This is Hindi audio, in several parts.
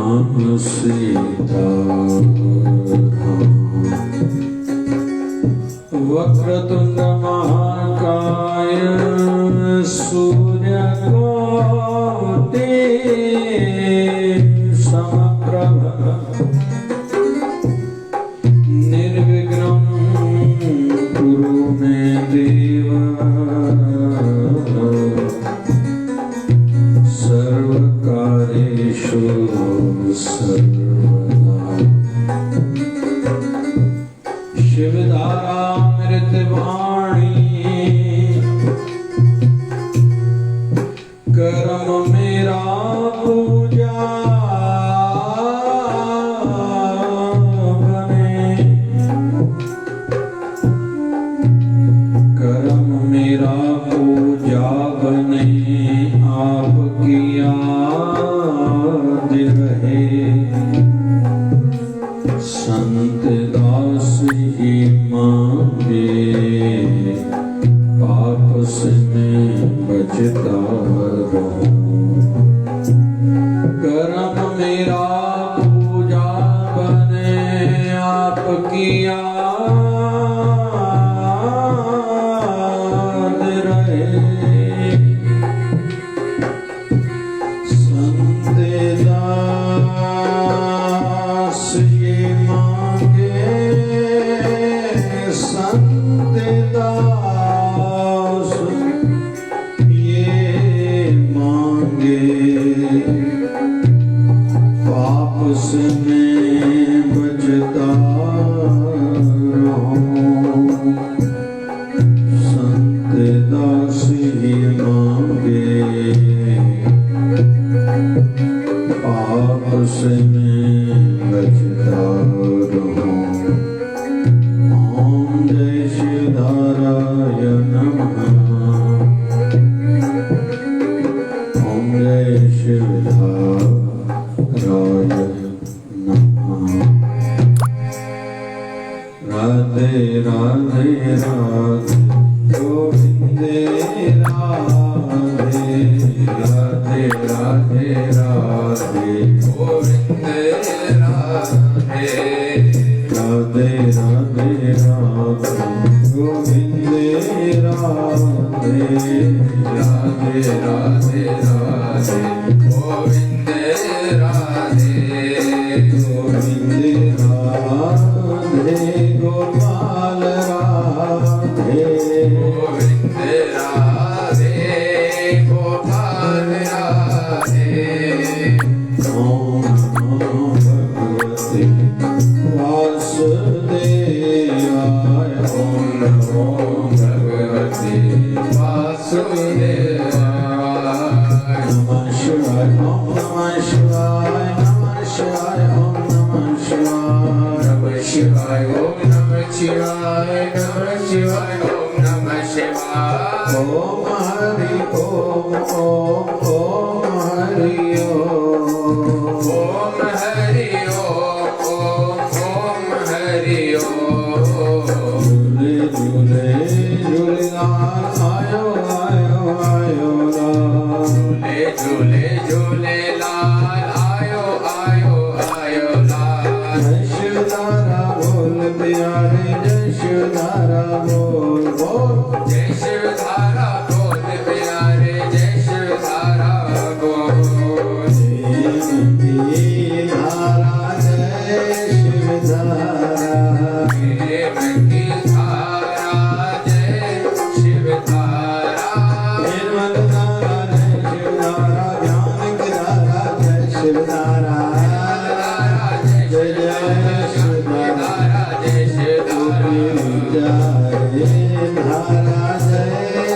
राम सीता वक्रतुंड महाकाय सूर्यकोटि समप्रभ निर्विघ्नं कुरु मे देव सर्वकार्येषु सर्वदा। शिवधारामृतवाणी कर्म मेरा पूजा बने, कर्म मेरा पूजा बने, आपकी याद रहे। संत दास ही मांगे आपस में बचता रहूं। कर्म मेरा पूजा बने, आपकी याद रहे। संत दास ये मांगे, संत दास ये मांगे, पाप से मैं बचता रहूं। संत दास ये मांगे, पाप से मैं बचता रहूं। ओम जय शिवधाराय नमः। ओम जय शिवधाराय नमः। राधे राधे राधे गोविंदे राधे, राधे राधे राधे गोविंदे राधे, राधे राधे राधे गोविंदे राधे, राधे राधे राधे गोविंदे राधे, गोविंदे राधे गोपाल राधे, गोविंदे राधे गोपाल राधे। ओम नमो भगवते वासुदेवाय, ओम नमो भगवते वासुदेवाय। नमः शिवाय, ओम नमः शिवाय, नमः शिवाय, ओम नमः शिवाय, नमः शिवाय, ओम नमः शिवाय, नमः शिवाय, ओम नमः शिवाय। ओम हरि ओम, ओम ओम हरि ओम, ओम हरि ओम, ओम ओम हरि ओम। झूले झूले झूलेलाल आयो आयो आयो लाल, झूले झूले लाल आयो आयो आयो लाल। जय शिवधारा बोल प्यारे, जय शिवधारा बोल बोल, जय शिवधारा बोल प्यारे, जय शिवधारा बोल। जय धारा जय शिवधारा, प्रेम की धारा जय शिवधारा, निर्मल धारा जय शिवधारा, ज्ञान की धारा जय शिवधारा, जय जय शिवधारा जय शिवधारा, जय धारा जय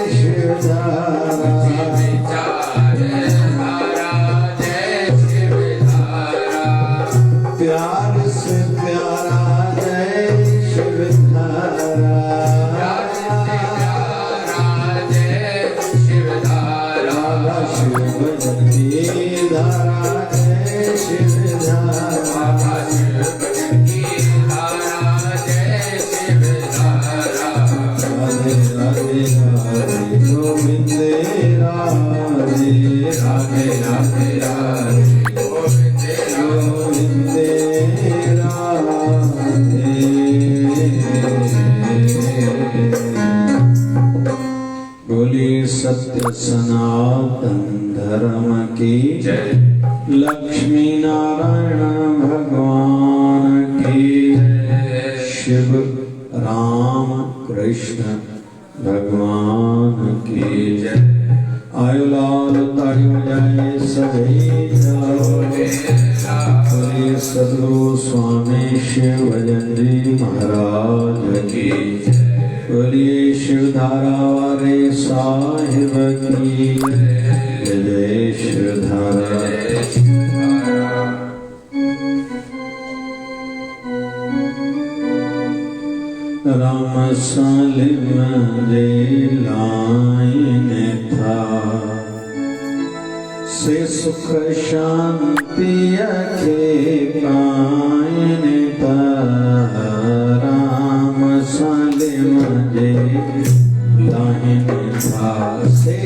शिवधारा, प्यार से प्यारा जय शिवधारा, प्यार से प्यारा जय शिवधारा, शिव भजन की धारा जय शिवधारा, शिव भजन की धारा जय शिवधारा। राधे राधे राधे गोविंदे राधे, राधे राधे राधे गोविंदे राधे। लक्ष्मी नारायण भगवान की जय। शिव राम कृष्ण भगवान की जय। आयो लाल ताड़ी बजाए सभी बोलिए सदगुरु स्वामी शिव भजन जी महाराज की जय। बोलिए शिवधारा वाले साहिब की जय। जय शिवधारा। राम सालिम जे लाइन था से सुख शांति के पाइन था। राम सालिम जे लाइन था से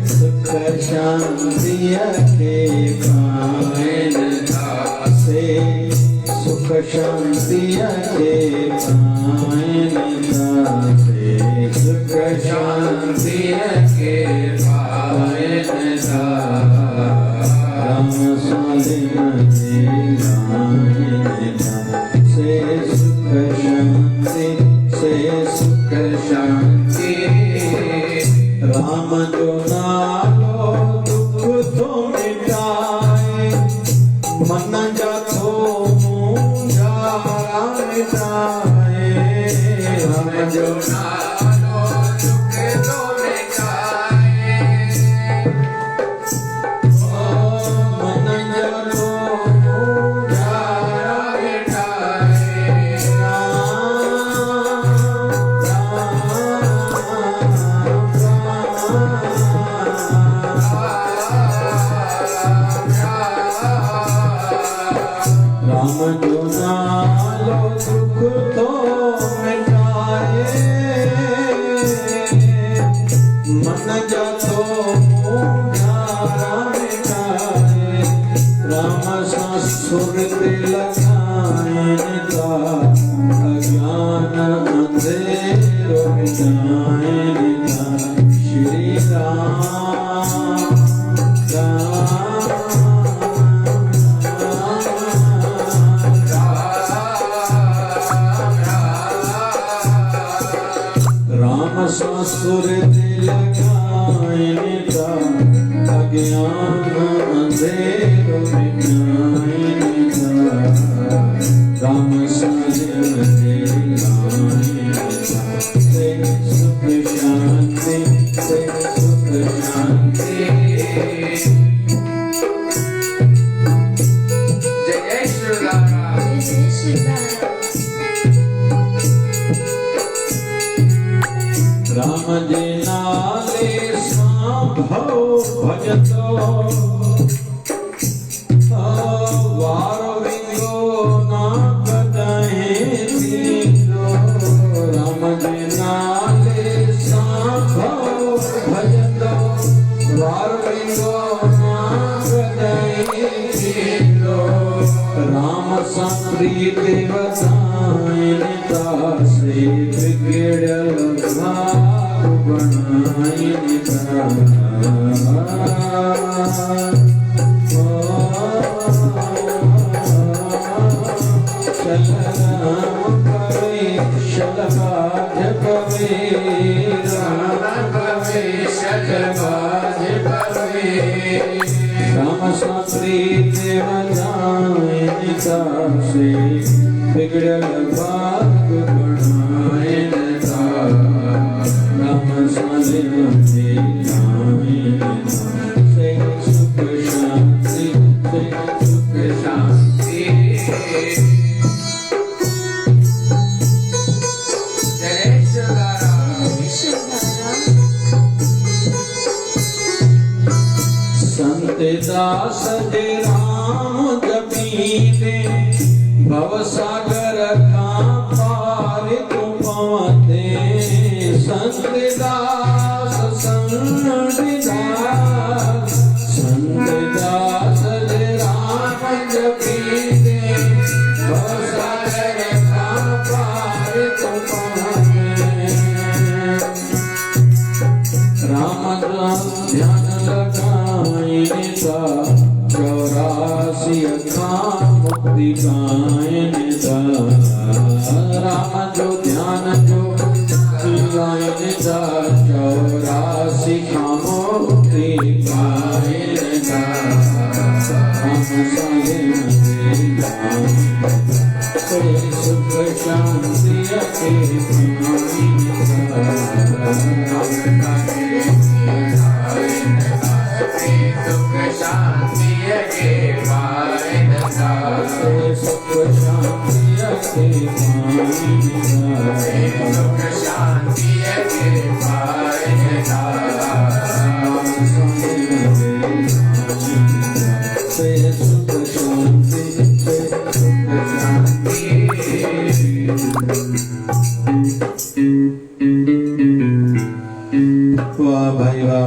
सुख शांति के पाइन था। से सुख शांति के पाइन था। से सुख शांति के पाइन था। राम सालिम जी लाइन था से सुख शांति। से सुख शांति। राम जो नालो दुख तो मिटाए मन जातो मुंझारा मिटाए। राम जो नालो दुख तो मिटाए मन जातो मुंझारा मिटाए। राम जो नालो दुख तो मिटाए मन जातो मुंझारा मिटाए। राम सा सुरत लगाए का अज्ञान अंधेरो मिटाए का। श्री राम राम सुरत लगाए का अज्ञान अंधेरो मिटाए का। राम सालिम जी लाइन था से सुख शांति। से सुख शांति। जय श्री राम। जय श्री राम। राम जी नाले सांभव भजतो वार विंदो ना कदहे दीनो। राम जी नाले सांभव भजतो वार विंदो ना कदहे दीनो। राम सा प्रीत बताएं दासे बिगड़ल बनाए का। चल राम कवे शलबाज कवे। राम कवे शलबाज कवे। राम सा प्रीत बताए दासे बिगड़ल बाग बनाए का। राम सालिम जी लाइन था से सुख शांति। से सुख शांति। जय श्री राम। संत दास जे राम जपीते भवसागर का पार तू पवते। संत दास संत दास जे राम जपीते भवसागर का पार तू पवते। राम ध्यान लगाए का दासी अखा मुक्ति पायन दा राम जो ध्यान जो गायन दा चौरासी खा मुक्ति पायन दा राम सायन सुख शांति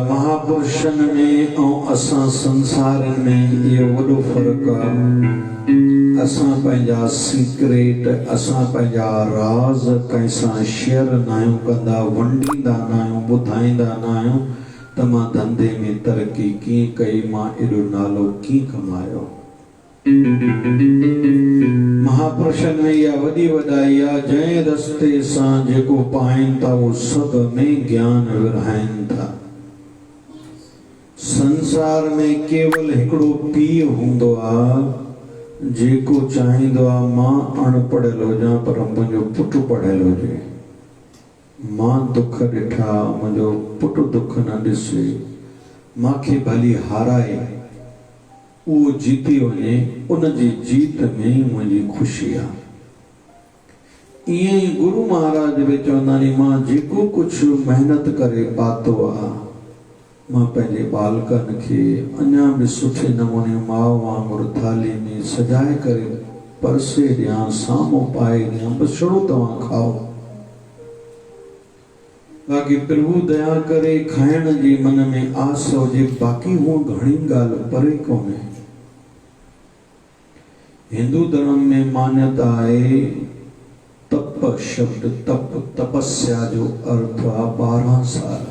महापुरुषन में और असां संसार में ये वॾो फर्क आहे। असां पंहिंजा सीक्रेट असां पंहिंजा राज कंहिंसां शेयर न आहियूं कंदा, वंडींदा न आहियूं, ॿुधाईंदा न आहियूं त मां धंधे में तरक़ी कीअं कई, मां एॾो नालो कीअं कमायो। महापुरुषन में इहा वॾी वॾाई आहे, जंहिं रस्ते सां जेको पाइनि था उहो सभु में ज्ञान विरहाइनि था। संसार में केवल हिकिड़ो पीउ हूंदो आहे जेको चाहींदो आहे मां अणपढ़ियल हुजां पर मुंहिंजो पुटु पढ़ियल हुजे। मां दुख ॾिठा, मुंहिंजो पुटु दुख न ॾिसे, मूंखे भली हाराए उहो जीती वञे, उनजी जीत में ई मुंहिंजी ख़ुशी आहे। ईअं ई गुरु महाराज बि चवंदा आहिनि मां जेको कुझु महिनत करे पातो आहे, मां पंहिंजे बालकनि खे अञा बि सुठे नमूने माउ वांगुरु थाली में सजाए करे परसे ॾियां, साम्हूं पाए ॾियां, बसि छड़ो तव्हां खाओ। बाक़ी प्रभु दया करे खाइण जी मन में आस हुजे, बाक़ी हूअ घणी ॻाल्हि परे कोन्हे। हिंदू धर्म में मान्यता आहे तप शब्द, तप तपस्या जो अर्थ आहे 12 साल।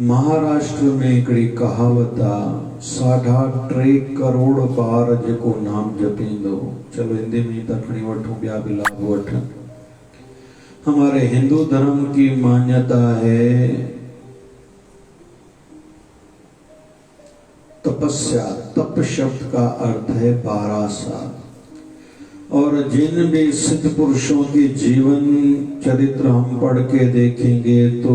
महाराष्ट्र में हिकिड़ी कहावत आहे, 3.5 करोड़ बार जेको नाम जपींदो, चलो हिंदी में त खणी वठूं, ॿिया भी लाभ वठनि। हमारे हिंदू धर्म की मान्यता है तपस्या, तप शब्द का अर्थ है 12 साल। और जिन भी सिद्ध पुरुषों के जीवन चरित्र हम पढ़ के देखेंगे तो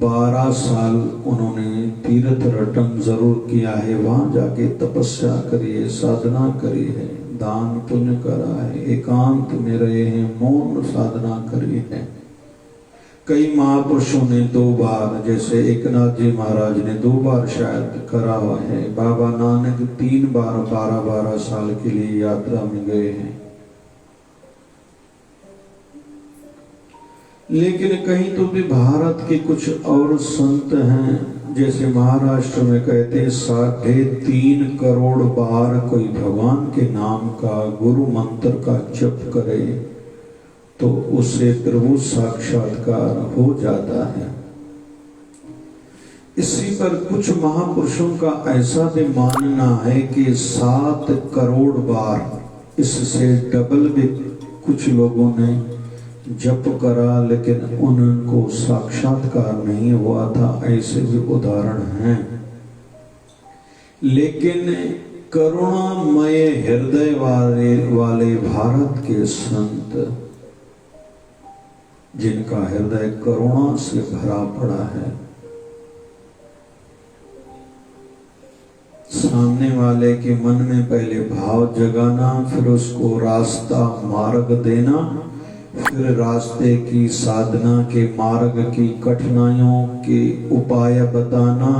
12 साल उन्होंने तीर्थ रटन जरूर किया है, वहां जाके तपस्या करी है, साधना करी है, दान पुण्य करा है, एकांत में रहे हैं, मौन साधना करी है। कई महापुरुषों ने 2 बार, जैसे एकनाथ जी महाराज ने 2 बार शायद करा हुआ है, बाबा नानक 3 बार 12-12 साल के लिए यात्रा में गए हैं। लेकिन कहीं तो भी भारत के कुछ और संत हैं, जैसे महाराष्ट्र में कहते हैं 3.5 करोड़ बार कोई भगवान के नाम का गुरु मंत्र का जप करे तो उससे प्रभु साक्षात्कार हो जाता है। इसी पर कुछ महापुरुषों का ऐसा भी मानना है कि 7 करोड़ बार, इससे डबल भी कुछ लोगों ने जप करा लेकिन उनको साक्षात्कार नहीं हुआ था, ऐसे भी उदाहरण हैं। लेकिन करुणामय हृदय वाले भारत के संत, जिनका हृदय करुणा से भरा पड़ा है, सामने वाले के मन में पहले भाव जगाना, फिर उसको रास्ता मार्ग देना, फिर रास्ते की साधना के मार्ग की कठिनाइयों के उपाय बताना,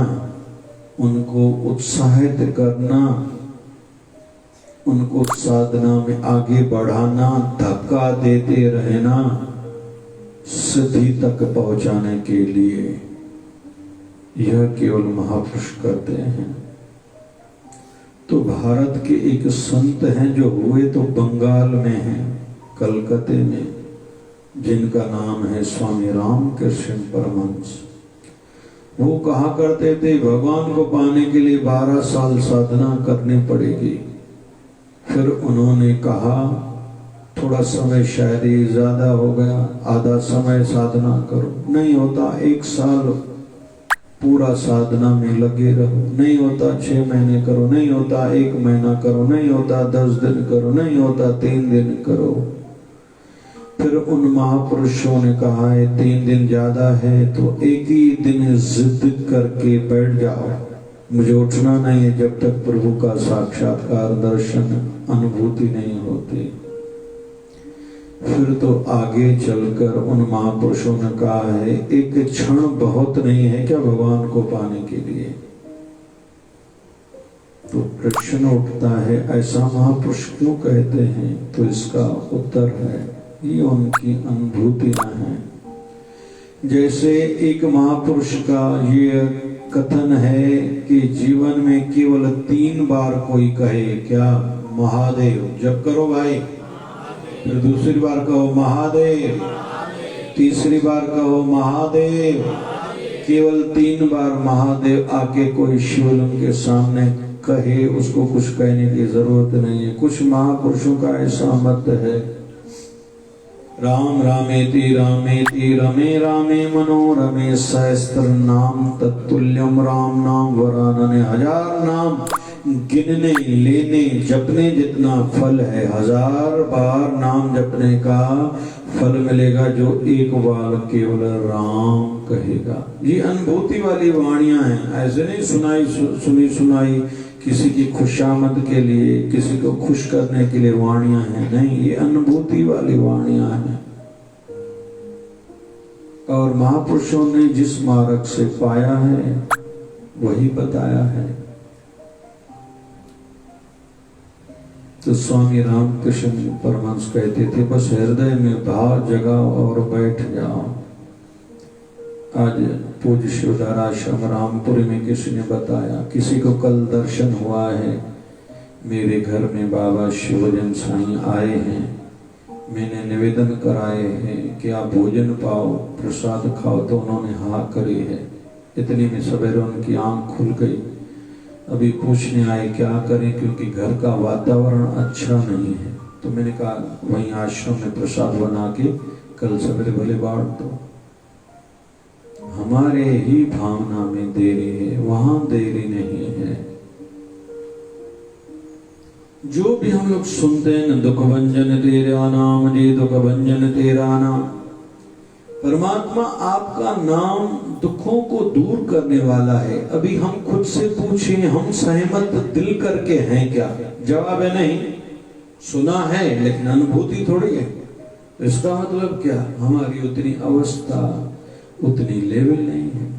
उनको उत्साहित करना, उनको साधना में आगे बढ़ाना, धक्का देते रहना, सिद्धि तक पहुंचाने के लिए। यह केवल महापुरुष करते हैं। तो भारत के एक संत हैं जो हुए तो बंगाल में हैं, कलकत्ते में, जिनका नाम है स्वामी रामकृष्ण परमहंस। वो कहा करते थे भगवान को पाने के लिए 12 साल साधना करनी पड़ेगी। फिर उन्होंने कहा थोड़ा समय शायद ये ज्यादा हो गया, आधा समय साधना करो। नहीं होता 1 साल पूरा साधना में लगे रहो, नहीं होता 6 महीने करो, नहीं होता 1 महीना करो, नहीं होता 10 दिन करो, नहीं होता 3 दिन करो। फिर उन महापुरुषों ने कहा है 3 दिन ज्यादा है तो एक ही दिन जिद करके बैठ जाओ, मुझे उठना नहीं है जब तक प्रभु का साक्षात्कार दर्शन अनुभूति नहीं होती। फिर तो आगे चलकर उन महापुरुषों ने कहा है एक क्षण बहुत नहीं है क्या भगवान को पाने के लिए। तो प्रश्न उठता है ऐसा महापुरुष क्यों कहते हैं? तो इसका उत्तर है ये उनकी अनुभूतियां हैं। जैसे एक महापुरुष का ये कथन है कि जीवन में केवल 3 बार कोई कहे क्या महादेव, जप करो भाई, फिर दूसरी बार कहो महादेव, तीसरी बार कहो महादेव। केवल 3 बार महादेव आके कोई शिवलिंग के सामने कहे, उसको कुछ कहने की जरूरत नहीं है। कुछ महापुरुषों का ऐसा मत है राम रामेति रामेति रमे रामे मनोरमे सहस्त्र नाम तत्तुल्यम राम नाम वरानने। 1000 नाम गिनने लेने जपने जितना फल है, 1000 बार नाम जपने का फल मिलेगा जो एक बार केवल राम कहेगा। ये अनुभूति वाली वाणियां हैं, ऐसे नहीं सुनी सुनाई किसी की खुशामद के लिए, किसी को खुश करने के लिए वाणियां हैं, नहीं, ये अनुभूति वाली वाणियां हैं। और महापुरुषों ने जिस मार्ग से पाया है वही बताया है। तो स्वामी रामकृष्ण परमहंस कहते थे बस हृदय में भाव जगाओ और बैठ जाओ। आज पूज्य शिवदार आश्रम रामपुरी में किसी ने बताया, किसी को कल दर्शन हुआ है, मेरे घर में बाबा शिवजन साईं आए हैं, मैंने निवेदन कराए हैं कि आप भोजन पाओ, प्रसाद खाओ, तो उन्होंने हाँ करी है। इतनी में सवेरे उनकी आंख खुल गई। अभी पूछने आए क्या करें क्योंकि घर का वातावरण अच्छा नहीं है। तो मैंने कहा वहीं आश्रम में प्रसाद बना के कल सवेरे भले बांट दो। हमारे ही भावना में देरी है, वहां देरी नहीं है। जो भी हम लोग सुनते हैं न दुख भंजन तेरा नाम, जी दुख भंजन तेरा नाम। परमात्मा आपका नाम दुखों को दूर करने वाला है। अभी हम खुद से पूछें हम सहमत दिल करके हैं क्या? जवाब है नहीं। सुना है लेकिन अनुभूति थोड़ी है। इसका मतलब क्या? हमारी उतनी अवस्था, उतनी लेवल नहीं है।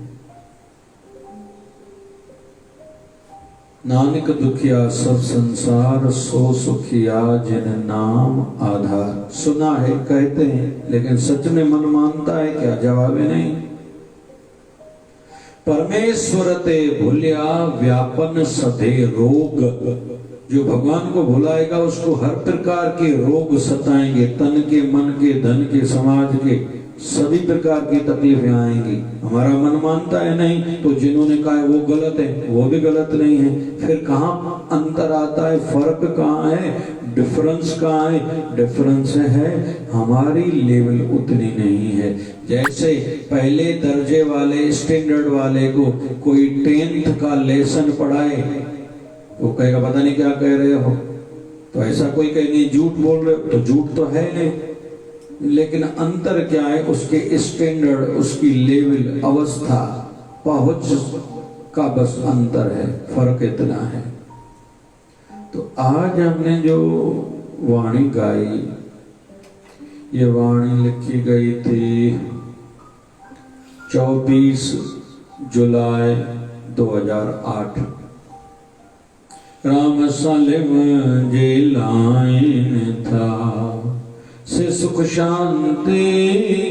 नानक दुखिया सब संसार, सो सुखिया जिन नाम आधार। सुना है कहते हैं लेकिन सच में मन मानता है क्या? जवाब है नहीं। परमेश्वर ते भूलिया व्यापन सधे रोग। जो भगवान को भुलाएगा उसको हर प्रकार के रोग सताएंगे, तन के, मन के, धन के, समाज के, सभी प्रकार की तकलीफें आएंगी। हमारा मन मानता है नहीं, तो जिन्होंने कहा है वो गलत है, वो भी गलत नहीं है। फिर कहाँ अंतर आता है? फर्क कहाँ है? डिफरेंस कहाँ है? डिफरेंस है हमारी लेवल उतनी नहीं है। जैसे पहले दर्जे वाले, स्टैंडर्ड वाले को कोई 10th का लेसन पढ़ाए, वो कहेगा पता नहीं क्या कह रहे हो। तो ऐसा कोई कहे नहीं झूठ बोल रहे हो, तो झूठ तो है नहीं, लेकिन अंतर क्या है? उसके स्टैंडर्ड, उसकी लेवल, अवस्था, पहुंच का बस अंतर है, फर्क इतना है। तो आज हमने जो वाणी गाई, ये वाणी लिखी गई थी 24 जुलाई 2008। राम सालिम जे लाइन था से सुख शांति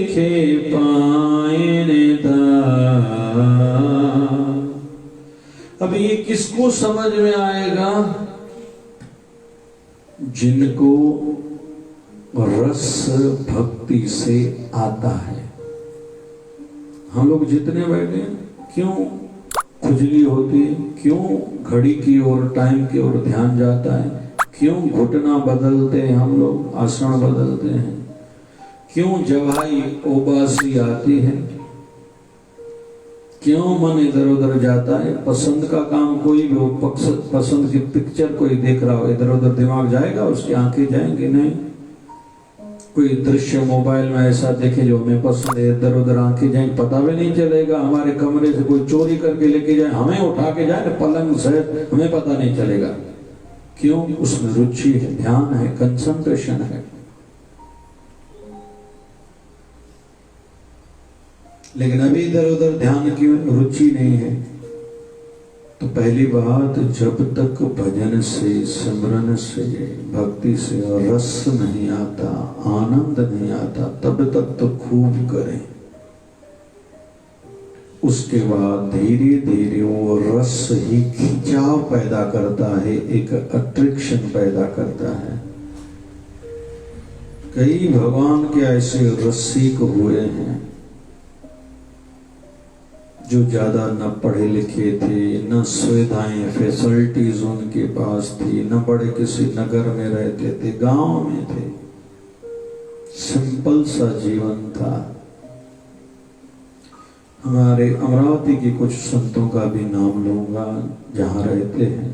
खे पाइन दा। अब ये किसको समझ में आएगा? जिनको रस भक्ति से आता है। हम लोग जितने बैठे क्यों खुजली होती है, क्यों घड़ी की ओर टाइम की ओर ध्यान जाता है, क्यों घुटना बदलते हैं हम लोग, आसन बदलते हैं, क्यों जवाई उबासी आती है, क्यों मन इधर उधर जाता है। पसंद का काम कोई भी हो, पसंद की पिक्चर कोई देख रहा हो, इधर उधर दिमाग जाएगा, उसकी आंखें जाएंगी नहीं। कोई दृश्य मोबाइल में ऐसा देखे जो हमें पसंद है, इधर उधर आंखें जाएंगी, पता भी नहीं चलेगा। हमारे कमरे से कोई चोरी करके लेके जाए, हमें उठा के जाए ना पलंग से, हमें पता नहीं चलेगा। क्यों? उसमें रुचि है, ध्यान है, कंसंट्रेशन है। लेकिन अभी इधर उधर ध्यान की रुचि नहीं है। तो पहली बात, जब तक भजन से, सिमरन से, भक्ति से रस नहीं आता, आनंद नहीं आता, तब तक तो खूब करें। उसके बाद धीरे धीरे वो रस ही खिंचाव पैदा करता है, एक अट्रैक्शन पैदा करता है। कई भगवान के ऐसे रसिक हुए हैं जो ज्यादा न पढ़े लिखे थे, न सुविधाएं फैसिलिटीज उनके पास थी, न बड़े किसी नगर में रहते थे, गांव में थे, सिंपल सा जीवन था। हमारे अमरावती के कुछ संतों का भी नाम लूंगा जहां रहते हैं।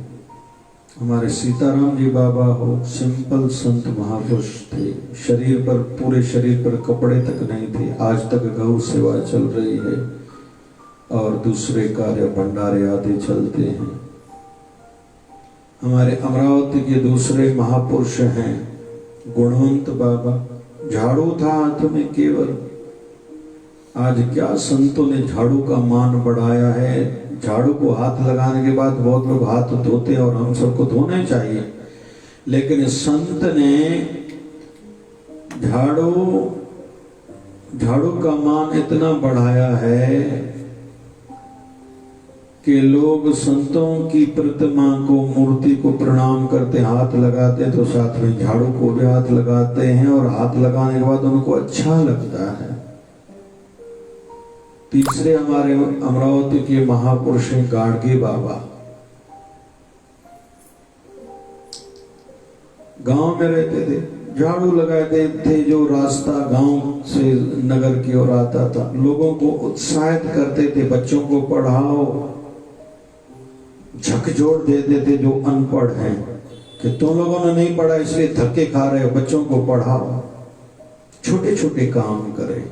हमारे सीताराम जी बाबा हो, सिंपल संत महापुरुष थे, शरीर पर, पूरे शरीर पर कपड़े तक नहीं थे, आज तक गौ सेवा चल रही है और दूसरे कार्य भंडारे आदि चलते हैं। हमारे अमरावती के दूसरे महापुरुष हैं गुणवंत बाबा, झाड़ू था हाथ में केवल। आज क्या संतों ने झाड़ू का मान बढ़ाया है। झाड़ू को हाथ लगाने के बाद बहुत लोग हाथ धोते और हम सबको धोने चाहिए, लेकिन संत ने झाड़ू का मान इतना बढ़ाया है कि लोग संतों की प्रतिमा को, मूर्ति को प्रणाम करते, हाथ लगाते तो साथ में झाड़ू को भी हाथ लगाते हैं और हाथ लगाने के बाद उनको अच्छा लगता है। तीसरे हमारे अमरावती के महापुरुष हैं गाड़गे बाबा। गांव में रहते थे, झाड़ू लगाते थे, जो रास्ता गांव से नगर की ओर आता था लोगों को उत्साहित करते थे, बच्चों को पढ़ाओ, झकझोर देते थे जो अनपढ़ हैं कि तुम लोगों ने नहीं पढ़ा इसलिए धक्के खा रहे हो, बच्चों को पढ़ाओ, छोटे छोटे काम करें।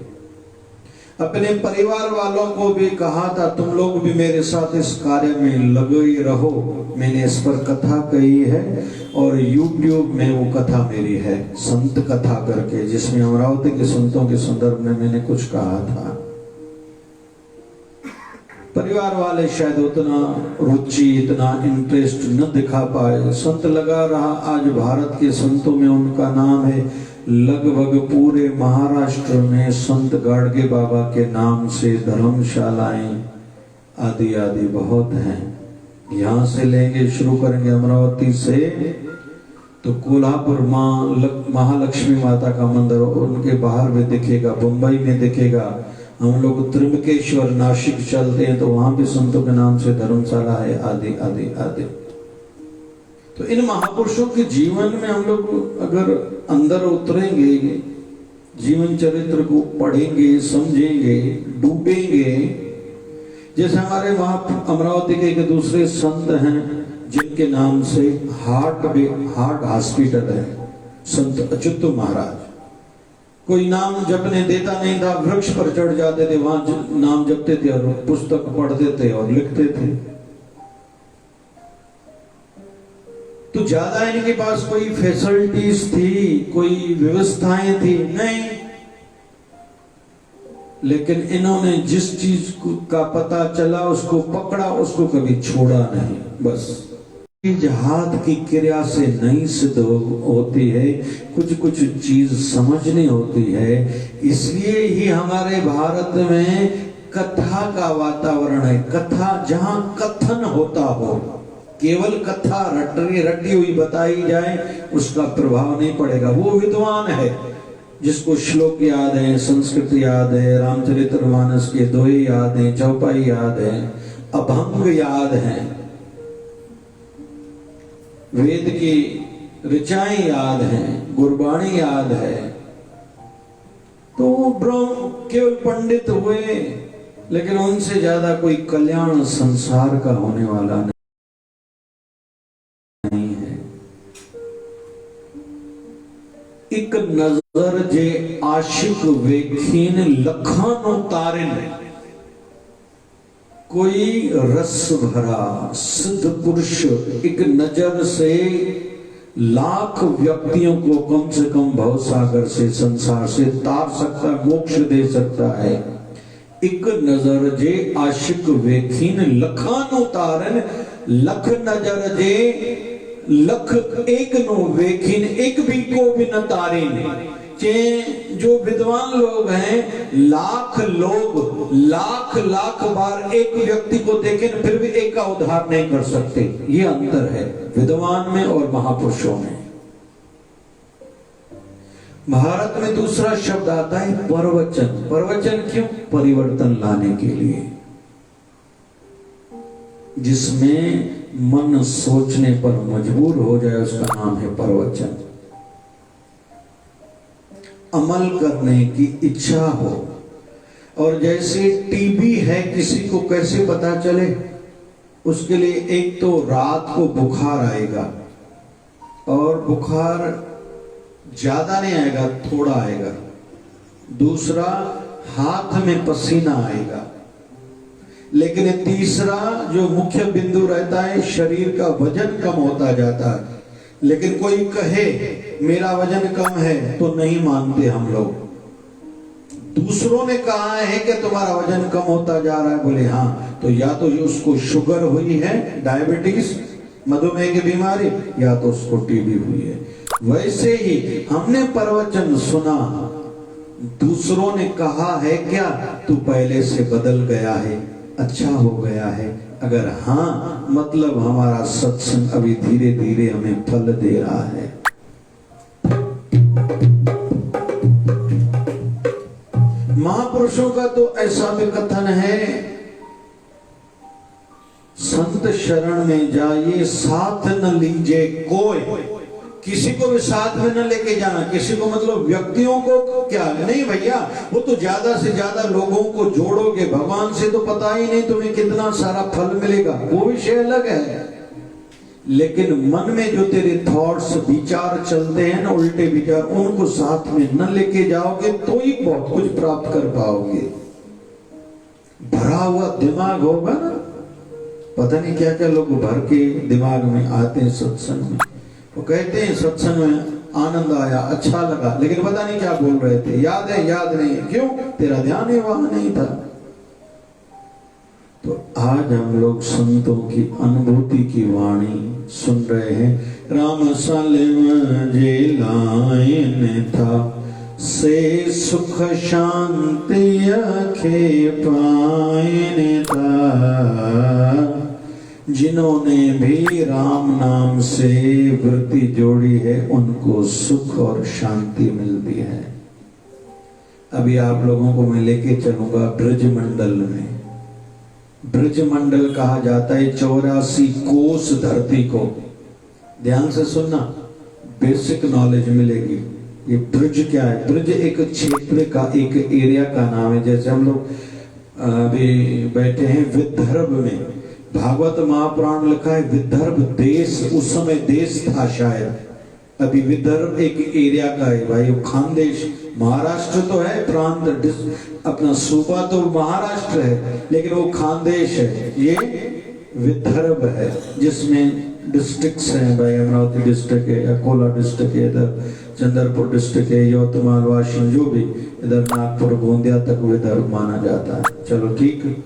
अपने परिवार वालों को भी कहा था तुम लोग भी मेरे साथ इस कार्य में लगे ही रहो। मैंने इस पर कथा कही है और YouTube में वो कथा मेरी है, संत कथा करके, जिसमें अमरावती के संतों के संदर्भ में मैंने कुछ कहा था। परिवार वाले शायद उतना रुचि, इतना इंटरेस्ट न दिखा पाए। संत लगा रहा, आज भारत के संतों में उनका नाम है, लगभग पूरे महाराष्ट्र में संत गाड़गे बाबा के नाम से धर्मशालाएं आदि आदि बहुत हैं। यहाँ से लेंगे, शुरू करेंगे अमरावती से, तो कोल्हापुर महालक्ष्मी माता का मंदिर उनके बाहर में दिखेगा, मुंबई में दिखेगा। हम लोग त्रिमकेश्वर नासिक चलते हैं तो वहां भी संतों के नाम से धर्मशाला है, आदि आदि आदि। तो इन महापुरुषों के जीवन में हम लोग अगर अंदर उतरेंगे, जीवन चरित्र को पढ़ेंगे, समझेंगे, डूबेंगे। जैसे हमारे वहां अमरावती के एक दूसरे संत हैं जिनके नाम से हार्ट हॉस्पिटल है, संत अच्युत महाराज। कोई नाम जपने देता नहीं था, वृक्ष पर चढ़ जाते थे, वहां नाम जपते थे और पुस्तक पढ़ते थे और लिखते थे। तो ज्यादा इनके पास कोई फैसिलिटीज थी, कोई व्यवस्थाएं थी नहीं, लेकिन इन्होंने जिस चीज का पता चला उसको पकड़ा, उसको कभी छोड़ा नहीं। बस हाथ की क्रिया से नहीं सिद्ध होती है, कुछ कुछ चीज समझनी होती है। इसलिए ही हमारे भारत में कथा का वातावरण है। कथा जहां कथन होता हो, केवल कथा रटी हुई बताई जाए, उसका प्रभाव नहीं पड़ेगा। वो विद्वान है जिसको श्लोक याद है, संस्कृत याद है, रामचरितमानस के दोहे याद हैं, चौपाई याद है, अभंग याद है, वेद की ऋचाएं याद हैं, गुरबाणी याद है, तो ब्रह्म केवल पंडित हुए, लेकिन उनसे ज्यादा कोई कल्याण संसार का होने वाला नहीं है। एक नजर जे आशिक वेखीन लखान उतारिन, कोई रस भरा सिद्ध पुरुष एक नजर से लाख व्यक्तियों को कम से कम भव सागर से, संसार से तार सकता, मोक्ष दे सकता है। एक नजर जे आशिक वेखीन लखान उतारन, लख नजर जे लख एक नो वेखीन, एक भी को भी न तारीन। चे जो विद्वान लोग हैं, लाख लोग लाख लाख बार एक व्यक्ति को देखें फिर भी एक का उद्धार नहीं कर सकते। ये अंतर है विद्वान में और महापुरुषों में। भारत में दूसरा शब्द आता है प्रवचन। प्रवचन क्यों? परिवर्तन लाने के लिए, जिसमें मन सोचने पर मजबूर हो जाए उसका नाम है प्रवचन। अमल करने की इच्छा हो। और जैसे टीबी है, किसी को कैसे पता चले? उसके लिए एक तो रात को बुखार आएगा, और बुखार ज्यादा नहीं आएगा, थोड़ा आएगा। दूसरा, हाथ में पसीना आएगा। लेकिन तीसरा जो मुख्य बिंदु रहता है, शरीर का वजन कम होता जाता है। लेकिन कोई कहे मेरा वजन कम है तो नहीं मानते हम लोग। दूसरों ने कहा है कि तुम्हारा वजन कम होता जा रहा है, बोले हाँ, तो या तो उसको शुगर हुई है, डायबिटीज, मधुमेह की बीमारी, या तो उसको टीबी हुई है। वैसे ही हमने प्रवचन सुना, दूसरों ने कहा है क्या तू पहले से बदल गया है, अच्छा हो गया है? अगर हाँ, मतलब हमारा सत्संग अभी धीरे धीरे हमें फल दे रहा है। महापुरुषों का तो ऐसा भी कथन है, संत शरण में जाइए साथ न लीजिए कोई। किसी को भी साथ में न लेके जाना। किसी को मतलब व्यक्तियों को क्या नहीं भैया, वो तो ज्यादा से ज्यादा लोगों को जोड़ोगे, भगवान से तो पता ही नहीं तुम्हें कितना सारा फल मिलेगा, वो विषय अलग है। लेकिन मन में जो तेरे थॉट्स, विचार चलते हैं ना, उल्टे विचार, उनको साथ में न लेके जाओगे तो ही बहुत कुछ प्राप्त कर पाओगे। भरा हुआ दिमाग होगा ना, पता नहीं क्या क्या लोग भर के दिमाग में आते हैं सत्संग में। वो कहते हैं सत्संग में आनंद आया, अच्छा लगा, लेकिन पता नहीं क्या बोल रहे थे, याद है याद नहीं। क्यों? तेरा ध्यान ही वहां नहीं था। तो आज हम लोग संतों की अनुभूति की वाणी सुन रहे हैं। राम सालिम जे लाइन था, से सुख शांति अखे पाइन था। जिन्होंने भी राम नाम से वृत्ति जोड़ी है, उनको सुख और शांति मिलती है। अभी आप लोगों को मैं लेके चलूंगा ब्रज मंडल में। ब्रज मंडल कहा जाता है 84 कोस धरती को। ध्यान से सुनना, बेसिक नॉलेज मिलेगी। ये ब्रज क्या है? ब्रज एक क्षेत्र का, एक एरिया का नाम है। जैसे हम लोग अभी बैठे हैं विदर्भ में, भागवत महापुराण लिखा है विदर्भ देश, उस समय देश था शायद। अभी विदर्भ एक एरिया का है भाई। वो खानदेश, महाराष्ट्र तो है प्रांत, अपना सूबा तो महाराष्ट्र है, लेकिन वो खानदेश है। ये विदर्भ है, जिसमें डिस्ट्रिक्ट्स हैं भाई। अमरावती डिस्ट्रिक्ट है, अकोला डिस्ट्रिक्ट है, इधर चंद्रपुर डिस्ट्रिक्ट है, यवतमाल, वाशिम, जो भी इधर नागपुर, गोंदिया तक विदर्भ माना जाता है। चलो ठीक।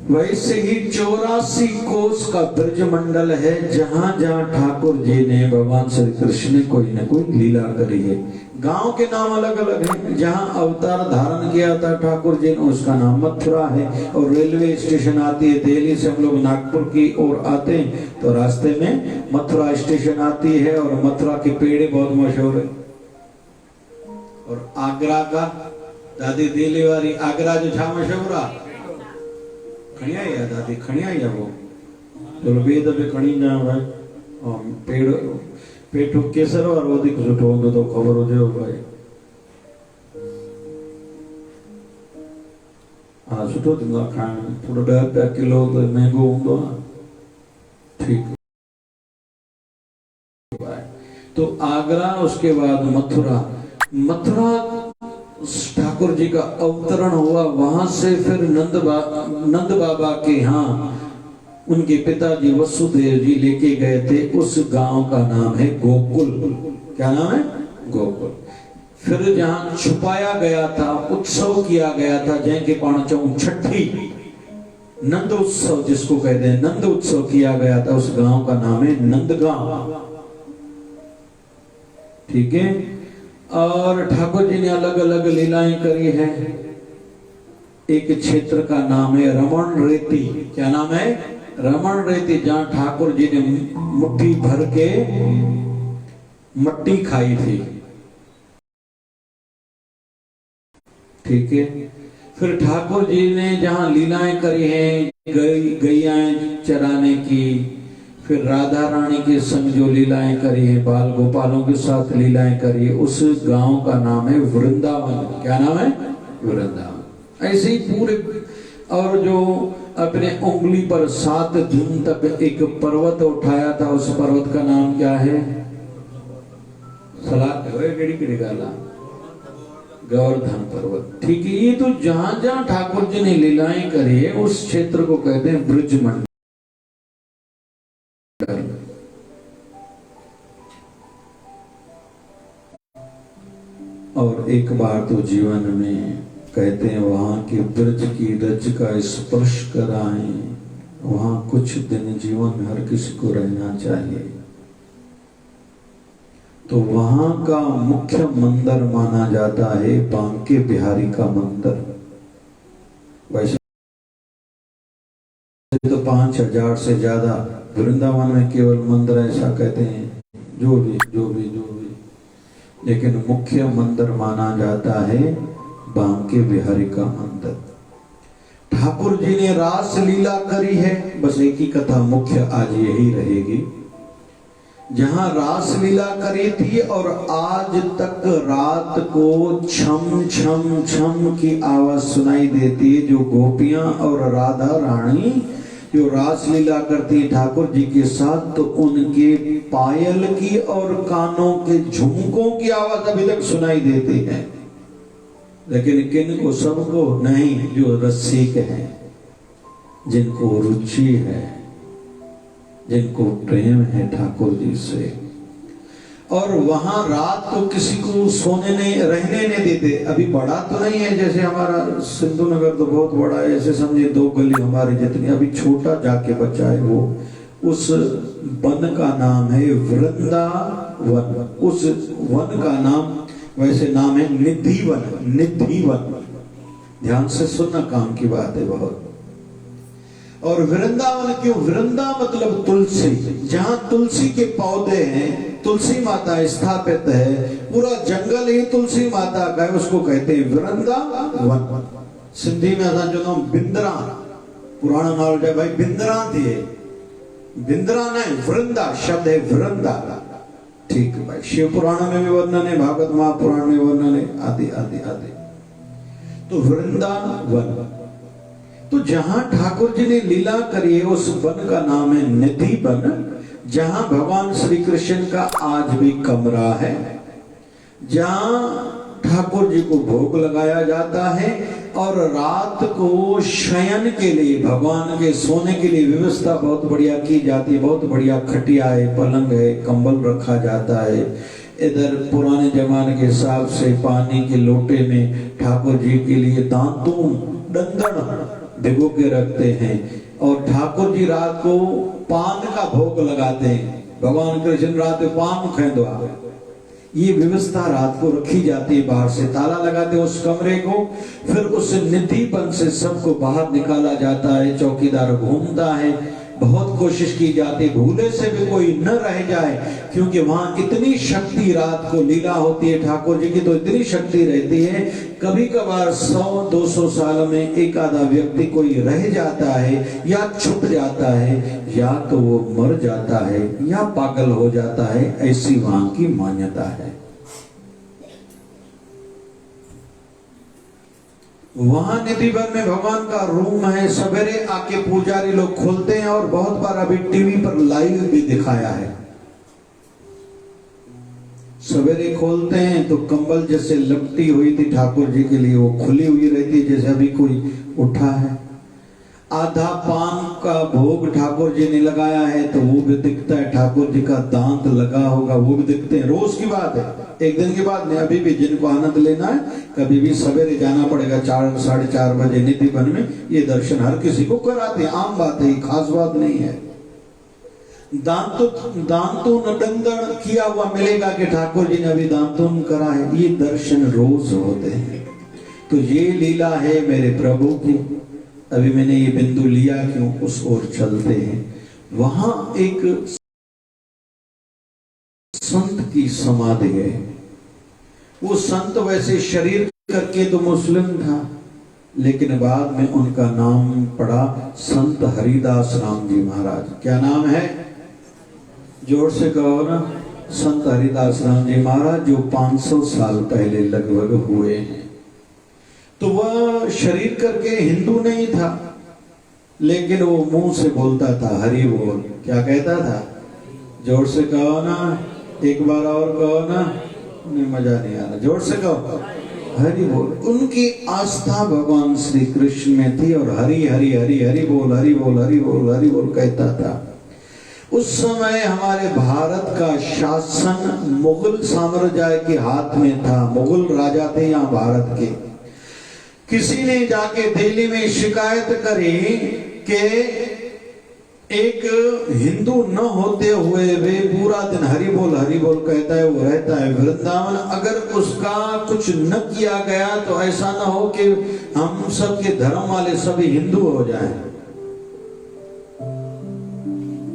वैसे ही 84 कोस का ब्रज मंडल है, जहां जहां ठाकुर जी ने, भगवान श्री कृष्ण ने कोई न कोई लीला करी है। गांव के नाम अलग अलग हैं। जहां अवतार धारण किया था ठाकुर जी ने, उसका नाम मथुरा है। और रेलवे स्टेशन आती है, दिल्ली से हम लोग नागपुर की ओर आते हैं तो रास्ते में मथुरा स्टेशन आती है, और मथुरा के पेड़े बहुत मशहूर है। और आगरा का दादी दिल्ली वाली आगरा जो छा मशहूर आहे खणी आई आहे दादी खणी आई आहे वो चलो ॿिए दफ़े खणी अचां भाई पेड़ पेठो केसर वारो वधीक सुठो हूंदो तो ख़बर हुजेव भाई हाँ सुठो थींदो आहे खाइण थोरो 10 रुपया किलो तो महांगो हूंदो आहे ठीक तो आगरा उसके बाद मथुरा मथुरा ठाकुर जी का अवतरण हुआ वहां से फिर नंद बाबा के यहाँ उनके पिताजी वसुदेव जी लेके गए थे उस गांव का नाम है गोकुल क्या नाम है गोकुल फिर जहां छुपाया गया था उत्सव किया गया था जैसे पाण चऊं छठी नंद उत्सव जिसको कहते हैं नंद उत्सव किया गया था उस गांव का नाम है नंदगांव ठीक है और ठाकुर जी ने अलग अलग लीलाएं करी है एक क्षेत्र का नाम है रमण रेती क्या नाम है रमण रेती जहां ठाकुर जी ने मुट्ठी भर के मट्टी खाई थी ठीक है फिर ठाकुर जी ने जहां लीलाएं करी हैं गैया चराने की फिर राधा रानी के संग जो लीलाएं करी है बाल गोपालों के साथ लीलाएं करी उस गांव का नाम है वृंदावन क्या नाम है वृंदावन ऐसे ही पूरे और जो अपने उंगली पर 7 दिन तक एक पर्वत उठाया था उस पर्वत का नाम क्या है सलाह गाला गोवर्धन पर्वत ठीक है ये तो जहां जहां ठाकुर जी ने लीलाएं करी है उस क्षेत्र को कहते हैं ब्रजमंडल और एक बार तो जीवन में कहते हैं वहां के ब्रज की रज का स्पर्श कराएं वहां कुछ दिन जीवन में हर किसी को रहना चाहिए तो वहां का मुख्य मंदिर माना जाता है बांके बिहारी का मंदिर वैसे तो 5000 से ज्यादा वृंदावन में केवल मंदिर ऐसा कहते हैं जो भी लेकिन मुख्य मंदिर माना जाता है बांके बिहारी का मंदिर ठाकुर जी ने रास लीला करी है बस एक ही कथा मुख्य आज यही रहेगी जहां रास लीला करी थी और आज तक रात को छम छम छम की आवाज सुनाई देती है जो गोपियां और राधा रानी जो रास लीला करती है ठाकुर जी के साथ तो उनके पायल की और कानों के झुमकों की आवाज अभी तक सुनाई देती है लेकिन किन को सबको नहीं जो रसिक है जिनको रुचि है जिनको प्रेम है ठाकुर जी से और वहां रात को किसी को सोने नहीं रहने नहीं देते अभी बड़ा तो नहीं है जैसे हमारा सिंधु नगर तो बहुत बड़ा है ऐसे समझे 2 गली हमारी जितनी अभी छोटा जाके बचा है वो उस वन का नाम है वृंदावन उस वन का नाम वैसे नाम है निधिवन ध्यान से सुनना काम की बात है बहुत और वृंदावन क्यों वृंदा मतलब तुलसी जहां तुलसी के पौधे हैं तुलसी माता स्थापित है पूरा जंगल ही तुलसी माता का है उसको कहते हैं वृंदावन सिंधी में असां जो नाम बिंद्रा पुराना नाल है भाई बिंद्रा थी बिंद्रा नहीं वृंदा शब्द है वृंदा ठीक है भाई शिव पुराण में भी वर्णन है भागवत महापुराण में वर्णन है आदि आदि आदि तो वृंदावन तो जहां ठाकुर जी ने लीला करी है उस वन का नाम है निधि वन जहां भगवान श्री कृष्ण का आज भी कमरा है जहां ठाकुर जी को भोग लगाया जाता है और रात को शयन के लिए भगवान के सोने के लिए व्यवस्था बहुत बढ़िया की जाती है बहुत बढ़िया खटिया है पलंग है कंबल रखा जाता है इधर पुराने जमाने के हिसाब से पानी के लोटे में ठाकुर जी के लिए दांतों डंडन भिगो के रखते हैं और ठाकुर जी रात को पान का भोग लगाते हैं भगवान कृष्ण रात को पान खेदो ये व्यवस्था रात को रखी जाती है बाहर से ताला लगाते हैं उस कमरे को फिर उस निधिपन से सबको बाहर निकाला जाता है चौकीदार घूमता है बहुत कोशिश की जाती, भूले से भी कोई न रह जाए, क्योंकि वहां इतनी शक्ति, रात को लीला होती है ठाकुर जी की तो इतनी शक्ति रहती है। कभी कभार 100-200 साल में एक आधा व्यक्ति कोई रह जाता है या छुप जाता है, या तो वो मर जाता है या पागल हो जाता है, ऐसी वहां की मान्यता है। वहां निधि वन में भगवान का रूम है। सवेरे आके पुजारी लोग खोलते हैं और बहुत बार अभी टीवी पर लाइव भी दिखाया है। सवेरे खोलते हैं तो कंबल जैसे लपटी हुई थी ठाकुर जी के लिए, वो खुली हुई रहती जैसे अभी कोई उठा है। आधा पान का भोग ठाकुर जी ने लगाया है तो वो भी दिखता है। ठाकुर जी का दांत लगा होगा वो भी दिखते हैं। रोज की बात है, एक दिन की बात नहीं। अभी भी जिनको आनंद लेना है कभी भी सवेरे जाना पड़ेगा 4-4:30 बजे निधि वन में। ये दर्शन हर किसी को कराते हैं, आम बात है, खास बात नहीं है। दांतुन दंडन किया हुआ मिलेगा कि ठाकुर जी ने अभी दांतुन करा है। ये दर्शन रोज होते हैं। तो ये लीला है मेरे प्रभु की। अभी मैंने ये बिंदु लिया क्यों, उस ओर चलते हैं। वहां एक संत की समाधि है। वो संत वैसे शरीर करके तो मुस्लिम था, लेकिन बाद में उनका नाम पड़ा संत हरिदास राम जी महाराज। क्या नाम है, जोर से कहो ना। संत हरिदास राम जी महाराज जो 500 साल पहले लगभग हुए हैं। तो वह शरीर करके हिंदू नहीं था, लेकिन वो मुंह से बोलता था हरि बोल। क्या कहता था, जोर से कहो ना, एक बार और कहो ना, नहीं मजा नहीं आ रहा, जोर से कहो हरि बोल। उनकी आस्था भगवान श्री कृष्ण में थी और हरि हरि हरि हरि बोल, हरि बोल, हरि बोल, हरि बोल कहता था। उस समय हमारे भारत का शासन मुगल साम्राज्य के हाथ में था। मुगल राजा थे यहाँ भारत के। किसी ने जाके दिल्ली में शिकायत करी कि एक हिंदू न होते हुए वे पूरा दिन हरि बोल कहता है, वो रहता है वृंदावन। अगर उसका कुछ न किया गया तो ऐसा न हो कि हम सब के धर्म वाले सभी हिंदू हो जाएं।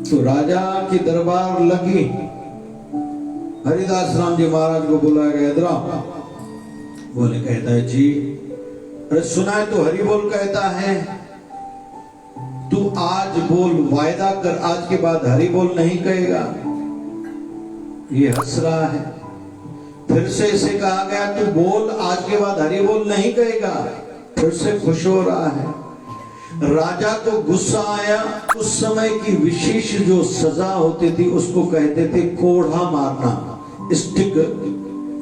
तो राजा की दरबार लगी, हरिदास राम जी महाराज को बुलाया गया। इधर बोले, कहता है जी, अरे सुना है तो हरि बोल कहता है, तू आज बोल, वायदा कर आज के बाद हरि बोल नहीं कहेगा। ये हंस रहा है। फिर से इसे कहा गया तू बोल, आज के बाद हरि बोल नहीं कहेगा। फिर से खुश हो रहा है। राजा को गुस्सा आया। उस समय की विशेष जो सजा होती थी उसको कहते थे कोढ़ा मारना। स्टिक,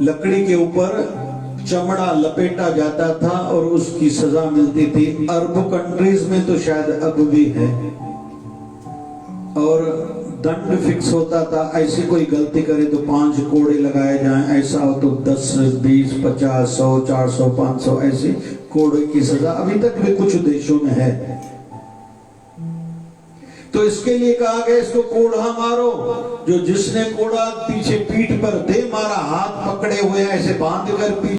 लकड़ी के ऊपर चमड़ा लपेटा जाता था और उसकी सजा मिलती थी। अरब कंट्रीज में तो शायद अब भी है। और दंड फिक्स होता था, ऐसी कोई गलती करे तो 5 कोड़े लगाए जाएं, ऐसा हो तो 10, 20, 50, 100, 400, 500 ऐसे कोड़े की सजा अभी तक भी कुछ देशों में है। तो इसके लिए कहा गया इसको कोढ़ा मारो। जो जिसने कोड़ा पीछे पीठ पर दे मारा, हाथ पकड़े हुए ऐसे बांध कर पीछे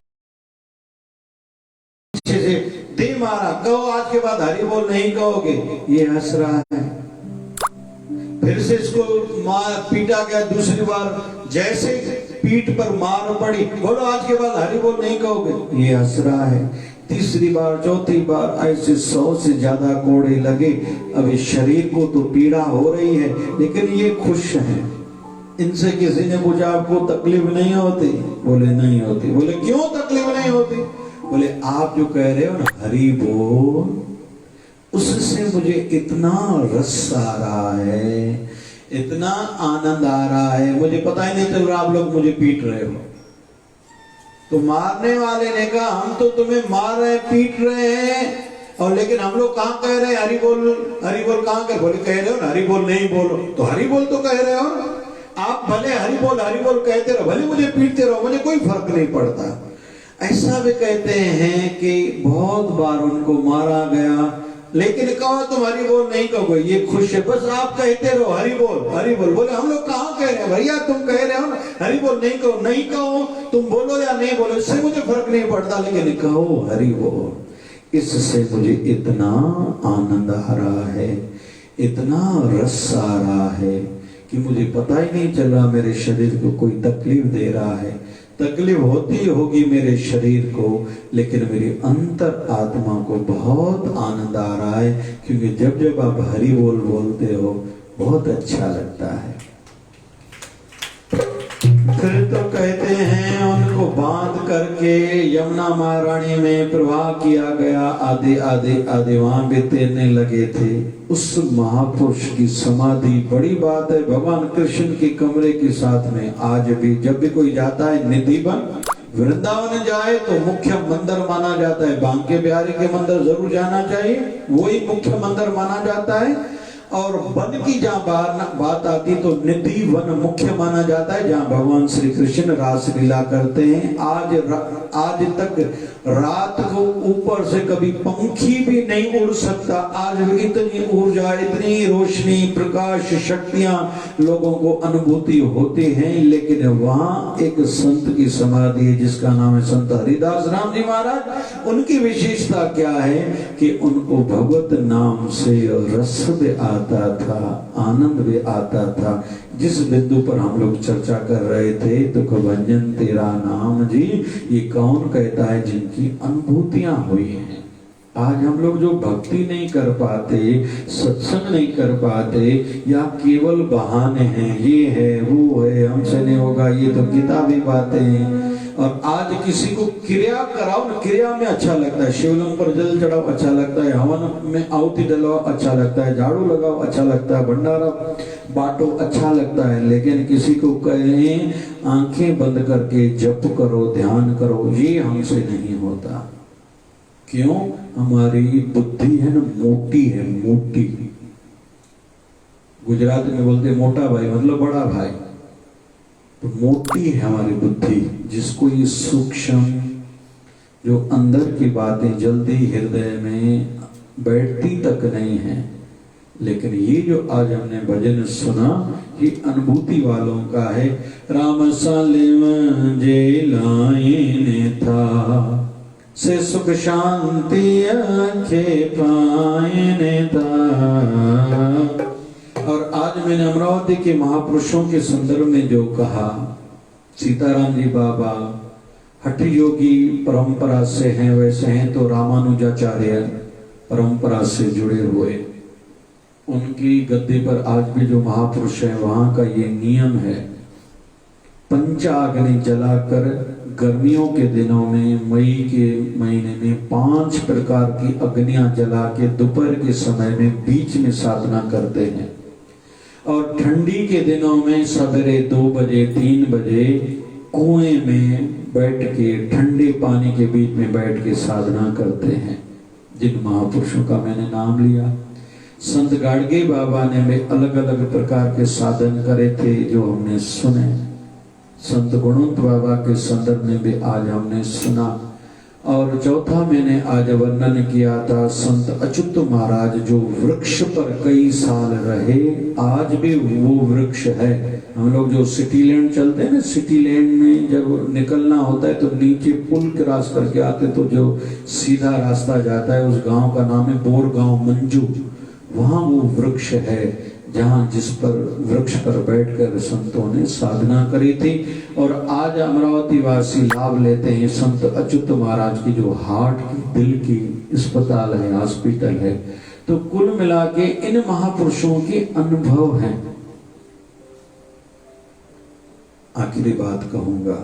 से दे मारा, कहो आज के बाद हरि बोल नहीं कहोगे। ये हंस रहा है। फिर से इसको मार पीटा गया दूसरी बार, जैसे पीठ पर मार पड़ी, बोलो आज के बाद हरि बोल नहीं कहोगे। ये हंस रहा है। तीसरी बार, चौथी बार, ऐसे 100 से ज्यादा कोड़े लगे। अब इस शरीर को तो पीड़ा हो रही है, लेकिन ये खुश है। इनसे किसी ने पूछा आपको तकलीफ नहीं होती? बोले नहीं होती। बोले क्यों तकलीफ नहीं होती? बोले आप जो कह रहे हो ना हरि बोल, उससे मुझे इतना रस आ रहा है, इतना आनंद आ रहा है, मुझे पता ही नहीं चल रहा आप लोग मुझे पीट रहे हो। तो मारने वाले ने कहा हम तो तुम्हें मार रहे पीट रहे हैं, और लेकिन हम लोग कहाँ कह रहे हैं हरि बोल कहाँ कह? बोले कह रहे हो ना हरि बोल नहीं बोलो। तो हरि बोल तो कह रहे हो, आप भले हरि बोल कहते रहो, भले मुझे पीटते रहो, मुझे कोई फर्क नहीं पड़ता। ऐसा भी कहते हैं कि बहुत बार उनको मारा गया, लेकिन कहो तुम हरि बोल नहीं कहोगे, ये खुश है, बस आप कहते रहो हरि बोल। बोले हम लोग कहाँ कह रहे हैं भैया, तुम कह रहे हो ना हरि बोल नहीं कहो, तुम बोलो या नहीं बोलो, इससे मुझे फर्क नहीं पड़ता, लेकिन कहो हरि बोल। इससे मुझे इतना आनंद आ रहा है, इतना रस आ रहा है कि मुझे पता ही नहीं चल रहा मेरे शरीर को कोई तकलीफ दे रहा है। तकलीफ होती होगी मेरे शरीर को, लेकिन मेरी अंतर आत्मा को बहुत आनंद आ रहा है, क्योंकि जब जब आप हरि बोल बोलते हो बहुत अच्छा लगता है। फिर तो कहते हैं उनको बांध करके यमुना महारानी में प्रवाह किया गया, आधे आधे आधे वहां भी तैरने लगे थे। उस महापुरुष की समाधि बड़ी बात है, भगवान कृष्ण के कमरे के साथ में। आज भी जब भी कोई जाता है निधि बन वृंदावन जाए तो मुख्य मंदिर माना जाता है, बांके बिहारी के मंदिर जरूर जाना चाहिए, वही मुख्य मंदिर माना जाता है। और वन की जहाँ बात आती तो निधि वन मुख्य माना जाता है, जहाँ भगवान श्री कृष्ण रास लीला करते हैं। आज तक रात को ऊपर से कभी पंखी भी नहीं उड़ सकता। आज भी इतनी ऊर्जा, इतनी रोशनी, प्रकाश, शक्तियां लोगों को अनुभूति होती हैं, लेकिन वहां एक संत की समाधि है जिसका नाम है संत हरिदास राम जी महाराज। उनकी विशेषता क्या है कि उनको भगवत नाम से रस भी आता था, आनंद भी आता था। जिस बिंदु पर हम लोग चर्चा कर रहे थे, दुख भंजन तेरा नाम जी, ये कौन कहता है जिनकी अनुभूतियां हुई हैं। आज हम लोग जो भक्ति नहीं कर पाते, सत्संग नहीं कर पाते, या केवल बहाने हैं, ये है वो है, हमसे नहीं होगा, ये तो किताबी बातें हैं। और आज किसी को क्रिया कराओ ना, क्रिया में अच्छा लगता है, शिवलिंग पर जल चढ़ाओ अच्छा लगता है, हवन में आहुति डलाओ अच्छा लगता है, झाड़ू लगाओ अच्छा लगता है, भंडारा बांटो अच्छा लगता है, लेकिन किसी को कहें आंखें बंद करके जप करो, ध्यान करो, ये हमसे नहीं होता। क्यों? हमारी बुद्धि है ना मोटी है, मोटी। गुजराती में बोलते मोटा भाई मतलब बड़ा भाई, तो मोटी है हमारी बुद्धि, जिसको ये सूक्ष्म जो अंदर की बातें जल्दी हृदय में बैठती तक नहीं है। लेकिन ये जो आज हमने भजन सुना, ये अनुभूति वालों का है। राम सालिम जे लाइन था, से सुख शांति आखे पाए था। और आज मैंने अमरावती के महापुरुषों के संदर्भ में जो कहा, सीताराम जी बाबा हठ योगी परंपरा से हैं, वैसे हैं तो रामानुजाचार्य परंपरा से जुड़े हुए। उनकी गद्दी पर आज भी जो महापुरुष है, वहां का ये नियम है, पंचाग्नि जलाकर गर्मियों के दिनों में, मई के महीने में 5 प्रकार की अग्नियां जला के दोपहर के समय में बीच में साधना करते हैं। और ठंडी के दिनों में सवेरे 2 बजे 3 बजे कुएं में बैठ के, ठंडे पानी के बीच में बैठ के साधना करते हैं। जिन महापुरुषों का मैंने नाम लिया, संत गाडगे बाबा ने भी अलग अलग प्रकार के साधन करे थे जो हमने सुने। संत गुणवंत बाबा के संदर्भ में भी आज हमने सुना। और चौथा मैंने आज वर्णन किया था संत अच्युत महाराज, जो वृक्ष पर कई साल रहे, आज भी वो वृक्ष है। हम लोग जो सिटी लैंड चलते हैं ना, सिटी लैंड में जब निकलना होता है तो नीचे पुल क्रॉस करके आते तो जो सीधा रास्ता जाता है, उस गांव का नाम है बोरगांव मंजू। वहां वो वृक्ष है जहां, जिस पर वृक्ष पर बैठकर संतों ने साधना करी थी। और आज अमरावती वासी लाभ लेते हैं संत अच्युत महाराज की, जो हार्ट की, दिल की अस्पताल है, हॉस्पिटल है। तो कुल मिला के इन महापुरुषों के अनुभव हैं। आखिरी बात कहूंगा,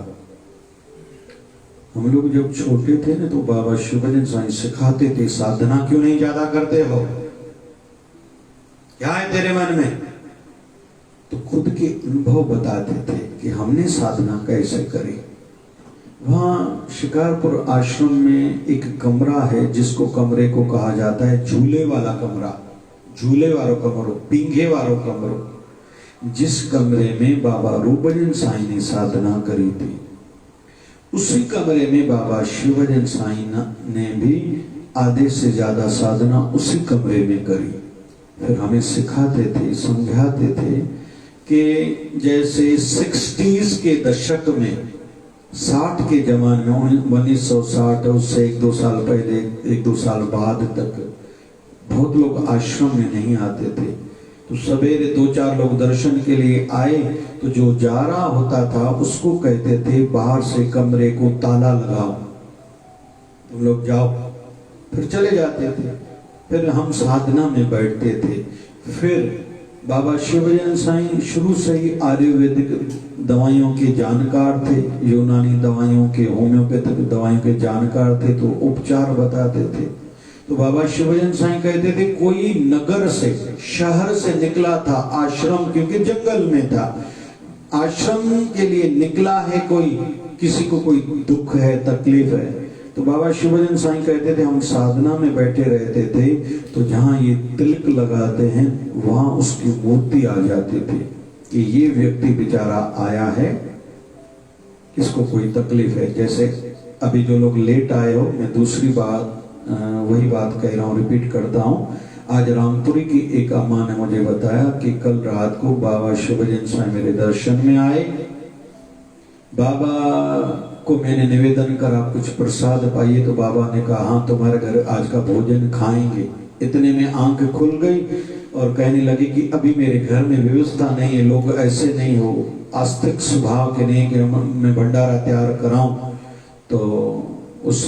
हम लोग जब छोटे थे ना तो बाबा शिवभजन साईं सिखाते थे, साधना क्यों नहीं ज्यादा करते हो, क्या है तेरे मन में? तो खुद के अनुभव बताते थे कि हमने साधना कैसे करी। वहां शिकारपुर आश्रम में एक कमरा है, जिसको कमरे को कहा जाता है झूले वाला कमरा, झूले वालो कमरो, पींघे वालो कमरो। जिस कमरे में बाबा रूपभजन साईं ने साधना करी थी, उसी कमरे में बाबा शिवभजन साईं ने भी आधे से ज्यादा साधना उसी कमरे में करी। फिर हमें सिखाते थे, समझाते थे कि जैसे 60s के दशक में, 60 के जमाने में, 1960, उससे 1-2 साल पहले, 1-2 साल बाद तक बहुत लोग आश्रम में नहीं आते थे। तो सवेरे 2-4 लोग दर्शन के लिए आए, तो जो जा रहा होता था उसको कहते थे बाहर से कमरे को ताला लगाओ, तुम लोग जाओ। फिर चले जाते थे। फिर हम साधना में बैठते थे। फिर बाबा शिवजन साईं शुरू से ही आयुर्वेदिक दवाइयों के जानकार थे, यूनानी दवाइयों के, होम्योपैथिक दवाइयों के जानकार थे, तो उपचार बताते थे। तो बाबा शिवजन साईं कहते थे कोई नगर से, शहर से निकला था आश्रम, क्योंकि जंगल में था, आश्रम के लिए निकला है कोई, किसी को कोई दुख है, तकलीफ है, तो बाबा शिवजन साईं कहते थे हम साधना में बैठे रहते थे, तो जहां ये तिलक लगाते हैं वहां उसकी मूर्ति आ जाती थी कि ये व्यक्ति बेचारा आया है, इसको कोई तकलीफ है। जैसे अभी जो लोग लेट आए हो, मैं दूसरी बात वही बात कह रहा हूँ, रिपीट करता हूँ। आज रामपुरी की एक अम्मा ने मुझे बताया कि कल रात को बाबा शिवजन साईं मेरे दर्शन में आए। बाबा को मैंने निवेदन करा कुछ प्रसाद पाइए, तो बाबा ने कहा हाँ तुम्हारे घर आज का भोजन खाएंगे। इतने में आंख खुल गई और कहने लगी कि अभी मेरे घर में व्यवस्था नहीं है, लोग ऐसे नहीं हो, आस्तिक स्वभाव के नहीं कि मैं भंडारा तैयार कराऊं। तो उस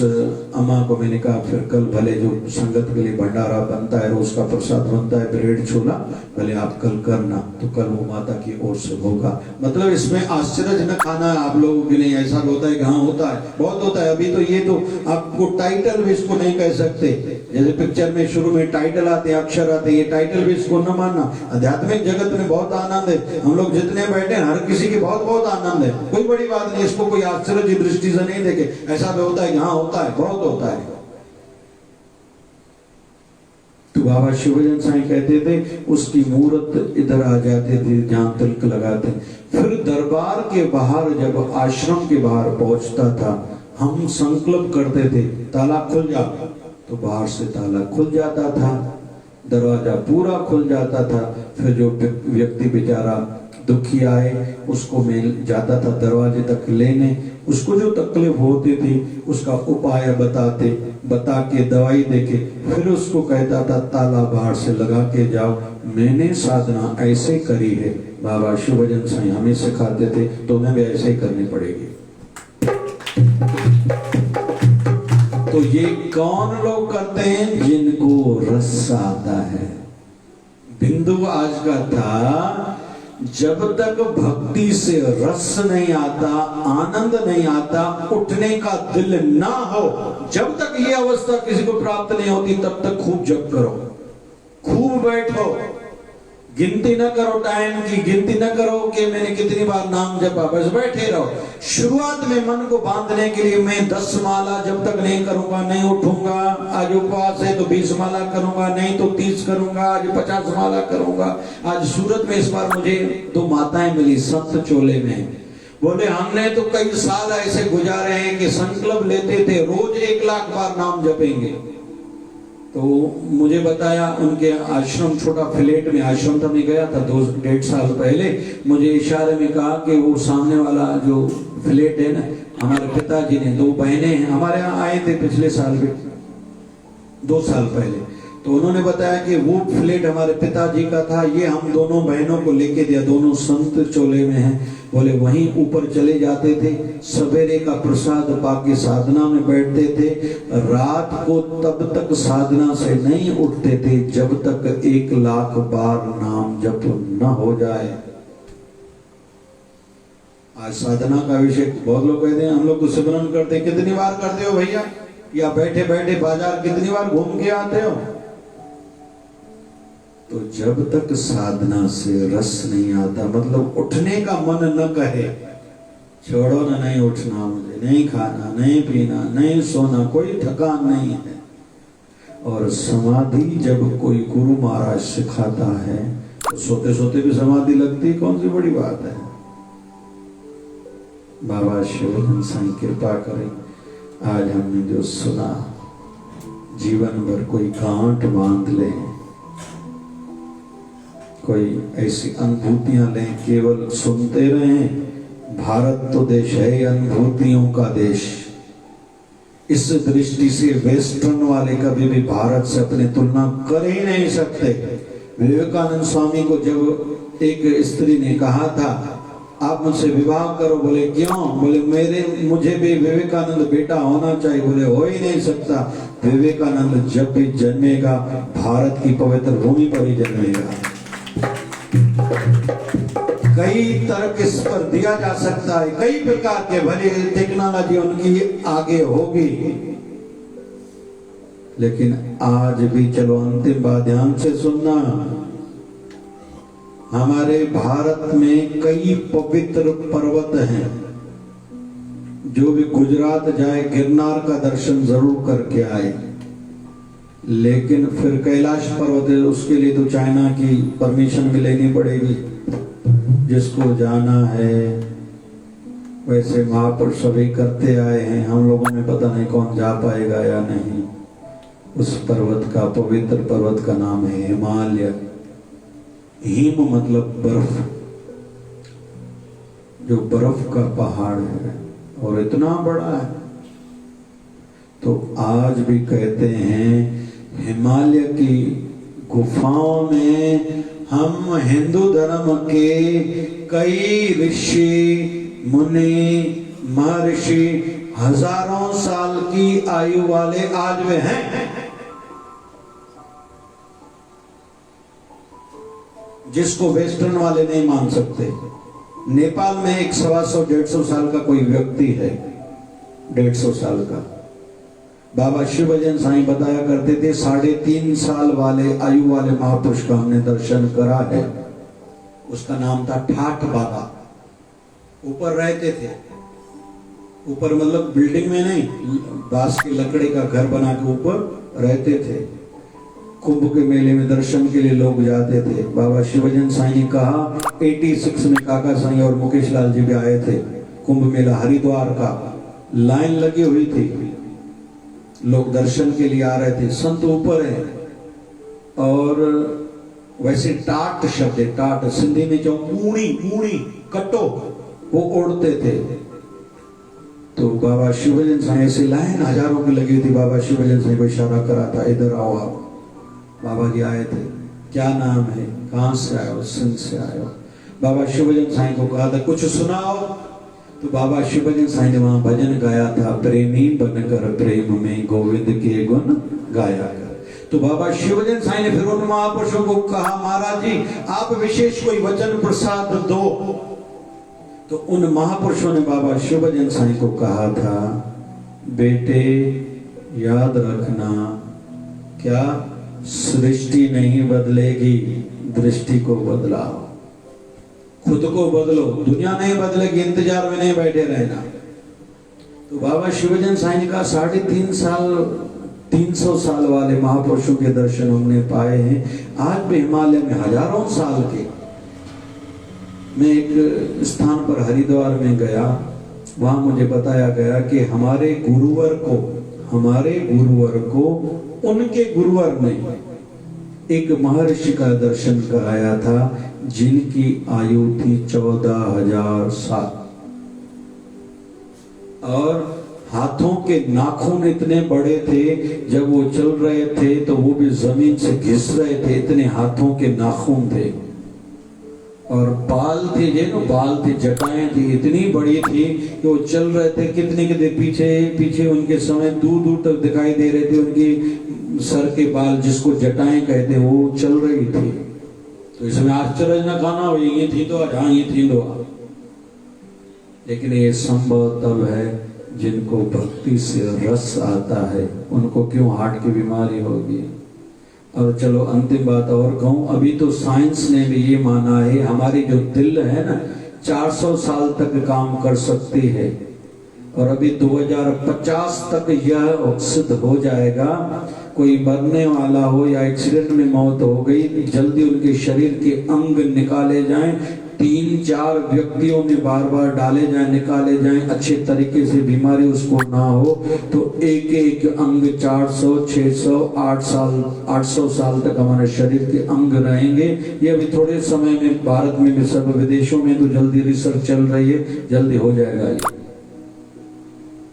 अम्मा को मैंने कहा फिर कल भले जो संगत के लिए भंडारा बनता है, रोज का प्रसाद बनता है, ब्रेड छोला, भले आप कल करना। तो कल वो माता की ओर से होगा। मतलब इसमें आश्चर्य न खाना है आप लोगों के लिए, ऐसा होता है, हाँ होता है, बहुत होता है। अभी तो ये तो आपको टाइटल भी इसको नहीं कह सकते, जैसे पिक्चर में शुरू में टाइटल आते हैं, अक्षर आते हैं, ये टाइटल भी इसको न मानना। आध्यात्मिक जगत में बहुत आनंद है, हम लोग जितने बैठे हैं हर किसी की बहुत बहुत आनंद है, कोई बड़ी बात नहीं, इसको कोई आश्चर्य की दृष्टि से नहीं देखे। ऐसा भी होता है, हाँ होता है, बहुत होता है। तो बाबा शिवजन साईं कहते थे उसकी मूर्त इधर आ जाते थे जहां तिलक लगाते। फिर दरबार के बाहर जब आश्रम के बाहर पहुंचता था, हम संकल्प करते थे ताला खुल जा, तो बाहर से ताला खुल जाता था, दरवाजा पूरा खुल जाता था। फिर जो व्यक्ति बेचारा दुखी आए उसको मैं जाता था दरवाजे तक लेने, उसको जो तकलीफ होती थी उसका उपाय बता के दवाई देके फिर उसको कहता था ताला बाहर से लगा के जाओ। मैंने साधना ऐसे करी है, बाबा शिवजन साईं हमें सिखाते थे, तो हमें भी ऐसे ही करनी पड़ेगी। तो ये कौन लोग करते हैं? जिनको रस आता है। बिंदु आज का था, जब तक भक्ति से रस नहीं आता, आनंद नहीं आता, उठने का दिल ना हो, जब तक ये अवस्था किसी को प्राप्त नहीं होती, तब तक खूब जप करो, खूब बैठो, गिनती न करो, टाइम की गिनती न करो कि मैंने कितनी बार नाम जपा, बस बैठे रहो। शुरुआत में मन को बांधने के लिए मैं 10 माला जब तक नहीं करूंगा नहीं उठूंगा, आज उपवास है तो 20 माला करूंगा, नहीं तो 30 करूंगा, आज 50 माला करूंगा। आज सूरत में इस बार मुझे 2 माताएं मिली संत चोले में, बोले हमने तो कई साल ऐसे गुजारे हैं कि संकल्प लेते थे रोज 1 लाख बार नाम जपेंगे। तो मुझे बताया उनके आश्रम, छोटा फ्लैट में आश्रम था, मैं गया था 2-1.5 साल पहले, मुझे इशारे में कहा कि वो सामने वाला जो फ्लैट है ना, हमारे पिताजी ने 2 बहनें हैं हमारे यहाँ आए थे पिछले साल भी, 2 साल पहले, तो उन्होंने बताया कि वो फ्लैट हमारे पिताजी का था, ये हम दोनों बहनों को लेके दिया, दोनों संत चोले में हैं। बोले वहीं ऊपर चले जाते थे, सवेरे का प्रसाद पाके साधना में बैठते थे, रात को तब तक साधना से नहीं उठते थे जब तक 1 लाख बार नाम जप न हो जाए। आज साधना का विषय बहुत लोग कहते हैं हम लोग तो सिमरन करते हैं, कितनी बार करते हो भैया? या बैठे बैठे बाजार कितनी बार घूम के आते हो? तो जब तक साधना से रस नहीं आता, मतलब उठने का मन न कहे, छोड़ो ना, नहीं उठना, मुझे नहीं खाना, नहीं पीना, नहीं सोना, कोई थकान नहीं है। और समाधि जब कोई गुरु महाराज सिखाता है तो सोते सोते भी समाधि लगती, कौन सी बड़ी बात है। बाबा शिवजन साईं कृपा करें, आज हमने जो सुना जीवन भर कोई गांठ बांध ले, कोई ऐसी अनुभूतियां लें, केवल सुनते रहें। भारत तो देश है अनुभूतियों का देश, इस दृष्टि से वेस्टर्न वाले कभी भी भारत से अपनी तुलना कर ही नहीं सकते। विवेकानंद स्वामी को जब एक स्त्री ने कहा था आप मुझसे विवाह करो, बोले क्यों? बोले मुझे भी विवेकानंद बेटा होना चाहिए। बोले हो ही नहीं सकता, विवेकानंद जब भी जन्मेगा भारत की पवित्र भूमि पर ही जन्मेगा। कई तर्क इस पर दिया जा सकता है, कई प्रकार के, भले टेक्नोलॉजी उनकी आगे होगी, लेकिन आज भी चलो अंतिम बात ध्यान से सुनना, हमारे भारत में कई पवित्र पर्वत हैं। जो भी गुजरात जाए गिरनार का दर्शन जरूर करके आए, लेकिन फिर कैलाश पर्वत है, उसके लिए तो चाइना की परमिशन भी लेनी पड़ेगी। जिसको जाना है वैसे महापुरुष सभी करते आए हैं, हम लोगों में पता नहीं कौन जा पाएगा या नहीं। उस पर्वत का, पवित्र पर्वत का नाम है हिमालय। हिम मतलब बर्फ, जो बर्फ का पहाड़ है और इतना बड़ा है। तो आज भी कहते हैं हिमालय की गुफाओं में हम हिंदू धर्म के कई ऋषि मुनि महर्षि हजारों साल की आयु वाले आज वे हैं, जिसको वेस्टर्न वाले नहीं मान सकते। नेपाल में एक 125-150 साल का कोई व्यक्ति है, 150 साल का। बाबा शिवभजन साईं बताया करते थे 3.5 साल वाले आयु वाले महापुरुष का हमने दर्शन करा है। उसका नाम था ठाठ बाबा। ऊपर रहते थे, ऊपर मतलब बिल्डिंग में नहीं, बांस की लकड़ी का घर बना के ऊपर रहते थे। कुंभ के मेले में दर्शन के लिए लोग जाते थे। बाबा शिवभजन साईं ने कहा 86 में काका साईं और मुकेश लाल जी भी आए थे। कुंभ मेला हरिद्वार का, लाइन लगी हुई थी, लोग दर्शन के लिए आ रहे थे। संत ऊपर है और वैसे टाट शब्द है, टाट सिंधी में जो ऊणी ऊणी कटो वो ओढ़ते थे। तो बाबा शिवभजन साईं ऐसे लाइन हजारों की लगी थी। बाबा शिवभजन साईं को इशारा करा था इधर आओ आप। बाबा जी आए थे, क्या नाम है, कहां से आए हो? सिंध से आए हो। बाबा शिवभजन साईं को कहा था कुछ सुनाओ, तो बाबा शिवभजन साईं ने वहां भजन गाया था, प्रेमी बनकर प्रेम में गोविंद के गुण गाया कर। तो बाबा शिवभजन साईं ने फिर उन महापुरुषों को कहा महाराज जी आप विशेष कोई वचन प्रसाद दो। तो उन महापुरुषों ने बाबा शिवभजन साईं को कहा था बेटे याद रखना, क्या सृष्टि नहीं बदलेगी, दृष्टि को बदलाओ, खुद को बदलो, दुनिया नहीं बदलेगी, इंतजार में नहीं बैठे रहना। तो बाबा शिवभजन साईं ने कहा 350 साल वाले महापुरुषों के दर्शन हमने पाए हैं। आज भी हिमालय में हजारों साल के। मैं एक स्थान पर हरिद्वार में गया, वहां मुझे बताया गया कि हमारे गुरुवर को उनके गुरुवर ने एक महर्षि का दर्शन कराया था जिनकी आयु थी 14,000 साल और हाथों के नाखून इतने बड़े थे, जब वो चल रहे थे तो वो भी जमीन से घिस रहे थे, इतने हाथों के नाखून थे। और बाल थे बाल थे, जटाएं थी इतनी बड़ी थी कि वो चल रहे थे, कितने के पीछे उनके समय दूर दूर तक दिखाई दे रहे थे। उनकी सर के बाल जिसको जटाएं कहते वो चल रही थी। तो इसमें आश्चर्य न खाना हो, ये थी तो जहाँ ये थी तो। लेकिन ये संभव तब है जिनको भक्ति से रस आता है, उनको क्यों हार्ट की बीमारी होगी। और चलो अंतिम बात और कहूं, अभी तो साइंस ने भी ये माना है हमारी जो दिल है ना 400 साल तक काम कर सकती है, और अभी 2050 तक यह सिद्ध हो जाएगा। कोई मरने वाला हो या एक्सीडेंट में मौत हो गई, जल्दी उनके शरीर के अंग निकाले जाएं, 3-4 व्यक्तियों में बार बार डाले जाएं, निकाले जाएं, अच्छे तरीके से बीमारी उसको ना हो, तो एक एक अंग 400, 600, 800 साल तक हमारे शरीर के अंग रहेंगे। ये अभी थोड़े समय में भारत में भी, सब विदेशों में तो जल्दी रिसर्च चल रही है, जल्दी हो जाएगा। ये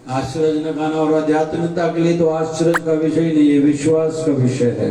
आश्चर्यजनक आना, और आध्यात्मिकता के लिए तो आश्चर्य का विषय नहीं है, विश्वास का विषय है।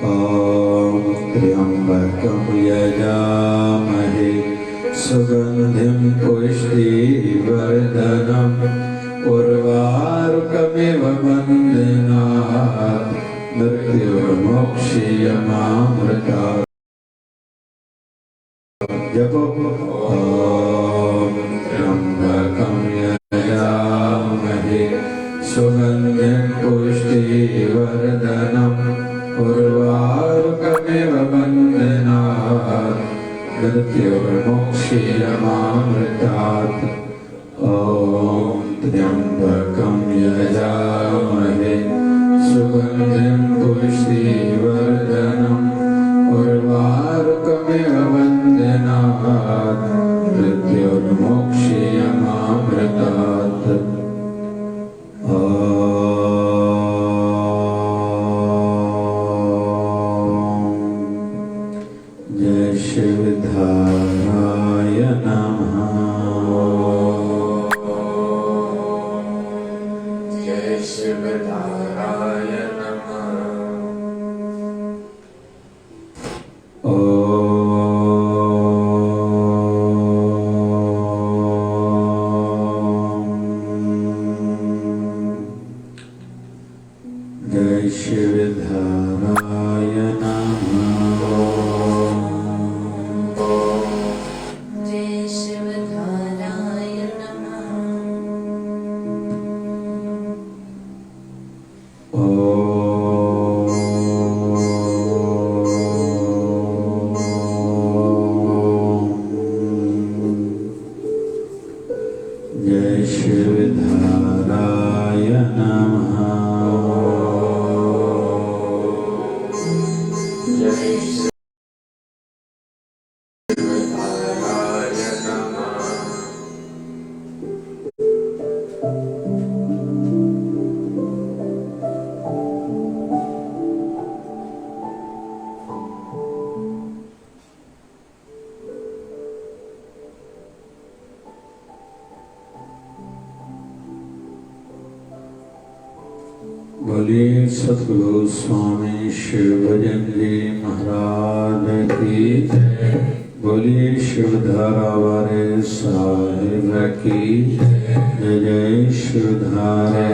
ॐ त्र्यम्बकं यजामहे सुगन्धिं पुष्टिवर्धनम् उर्वारुकमिव बन्धनात् मृत्युर्मोक्षीयमामृतात् जपो ॐ त्र्यम्बकं यजामहे सुगन्धिं पुष्टिवर्धनम् उर्वारुकमिव बन्धनात् मृत्युर्मोक्षीयमामृतात् ॐ त्र्यम्बकं यजामहे सुगन्धिं पुष्टिवर्धनम् उर्वारुकमिव बन्धनात् मृत्युर्मोक्षीयमामृतात् जय शिवधाराय नमः। जय शिवधाराय नमः। जय शिवधाराय नमः। जय शिवधाराय नमः। जय शिवधाराय नमः। बोलिए सतगुरु स्वामी शिव भजन जी महाराज की जय। बोलिए शिवधारा वाले साहिब की जय। जय शिवधारा।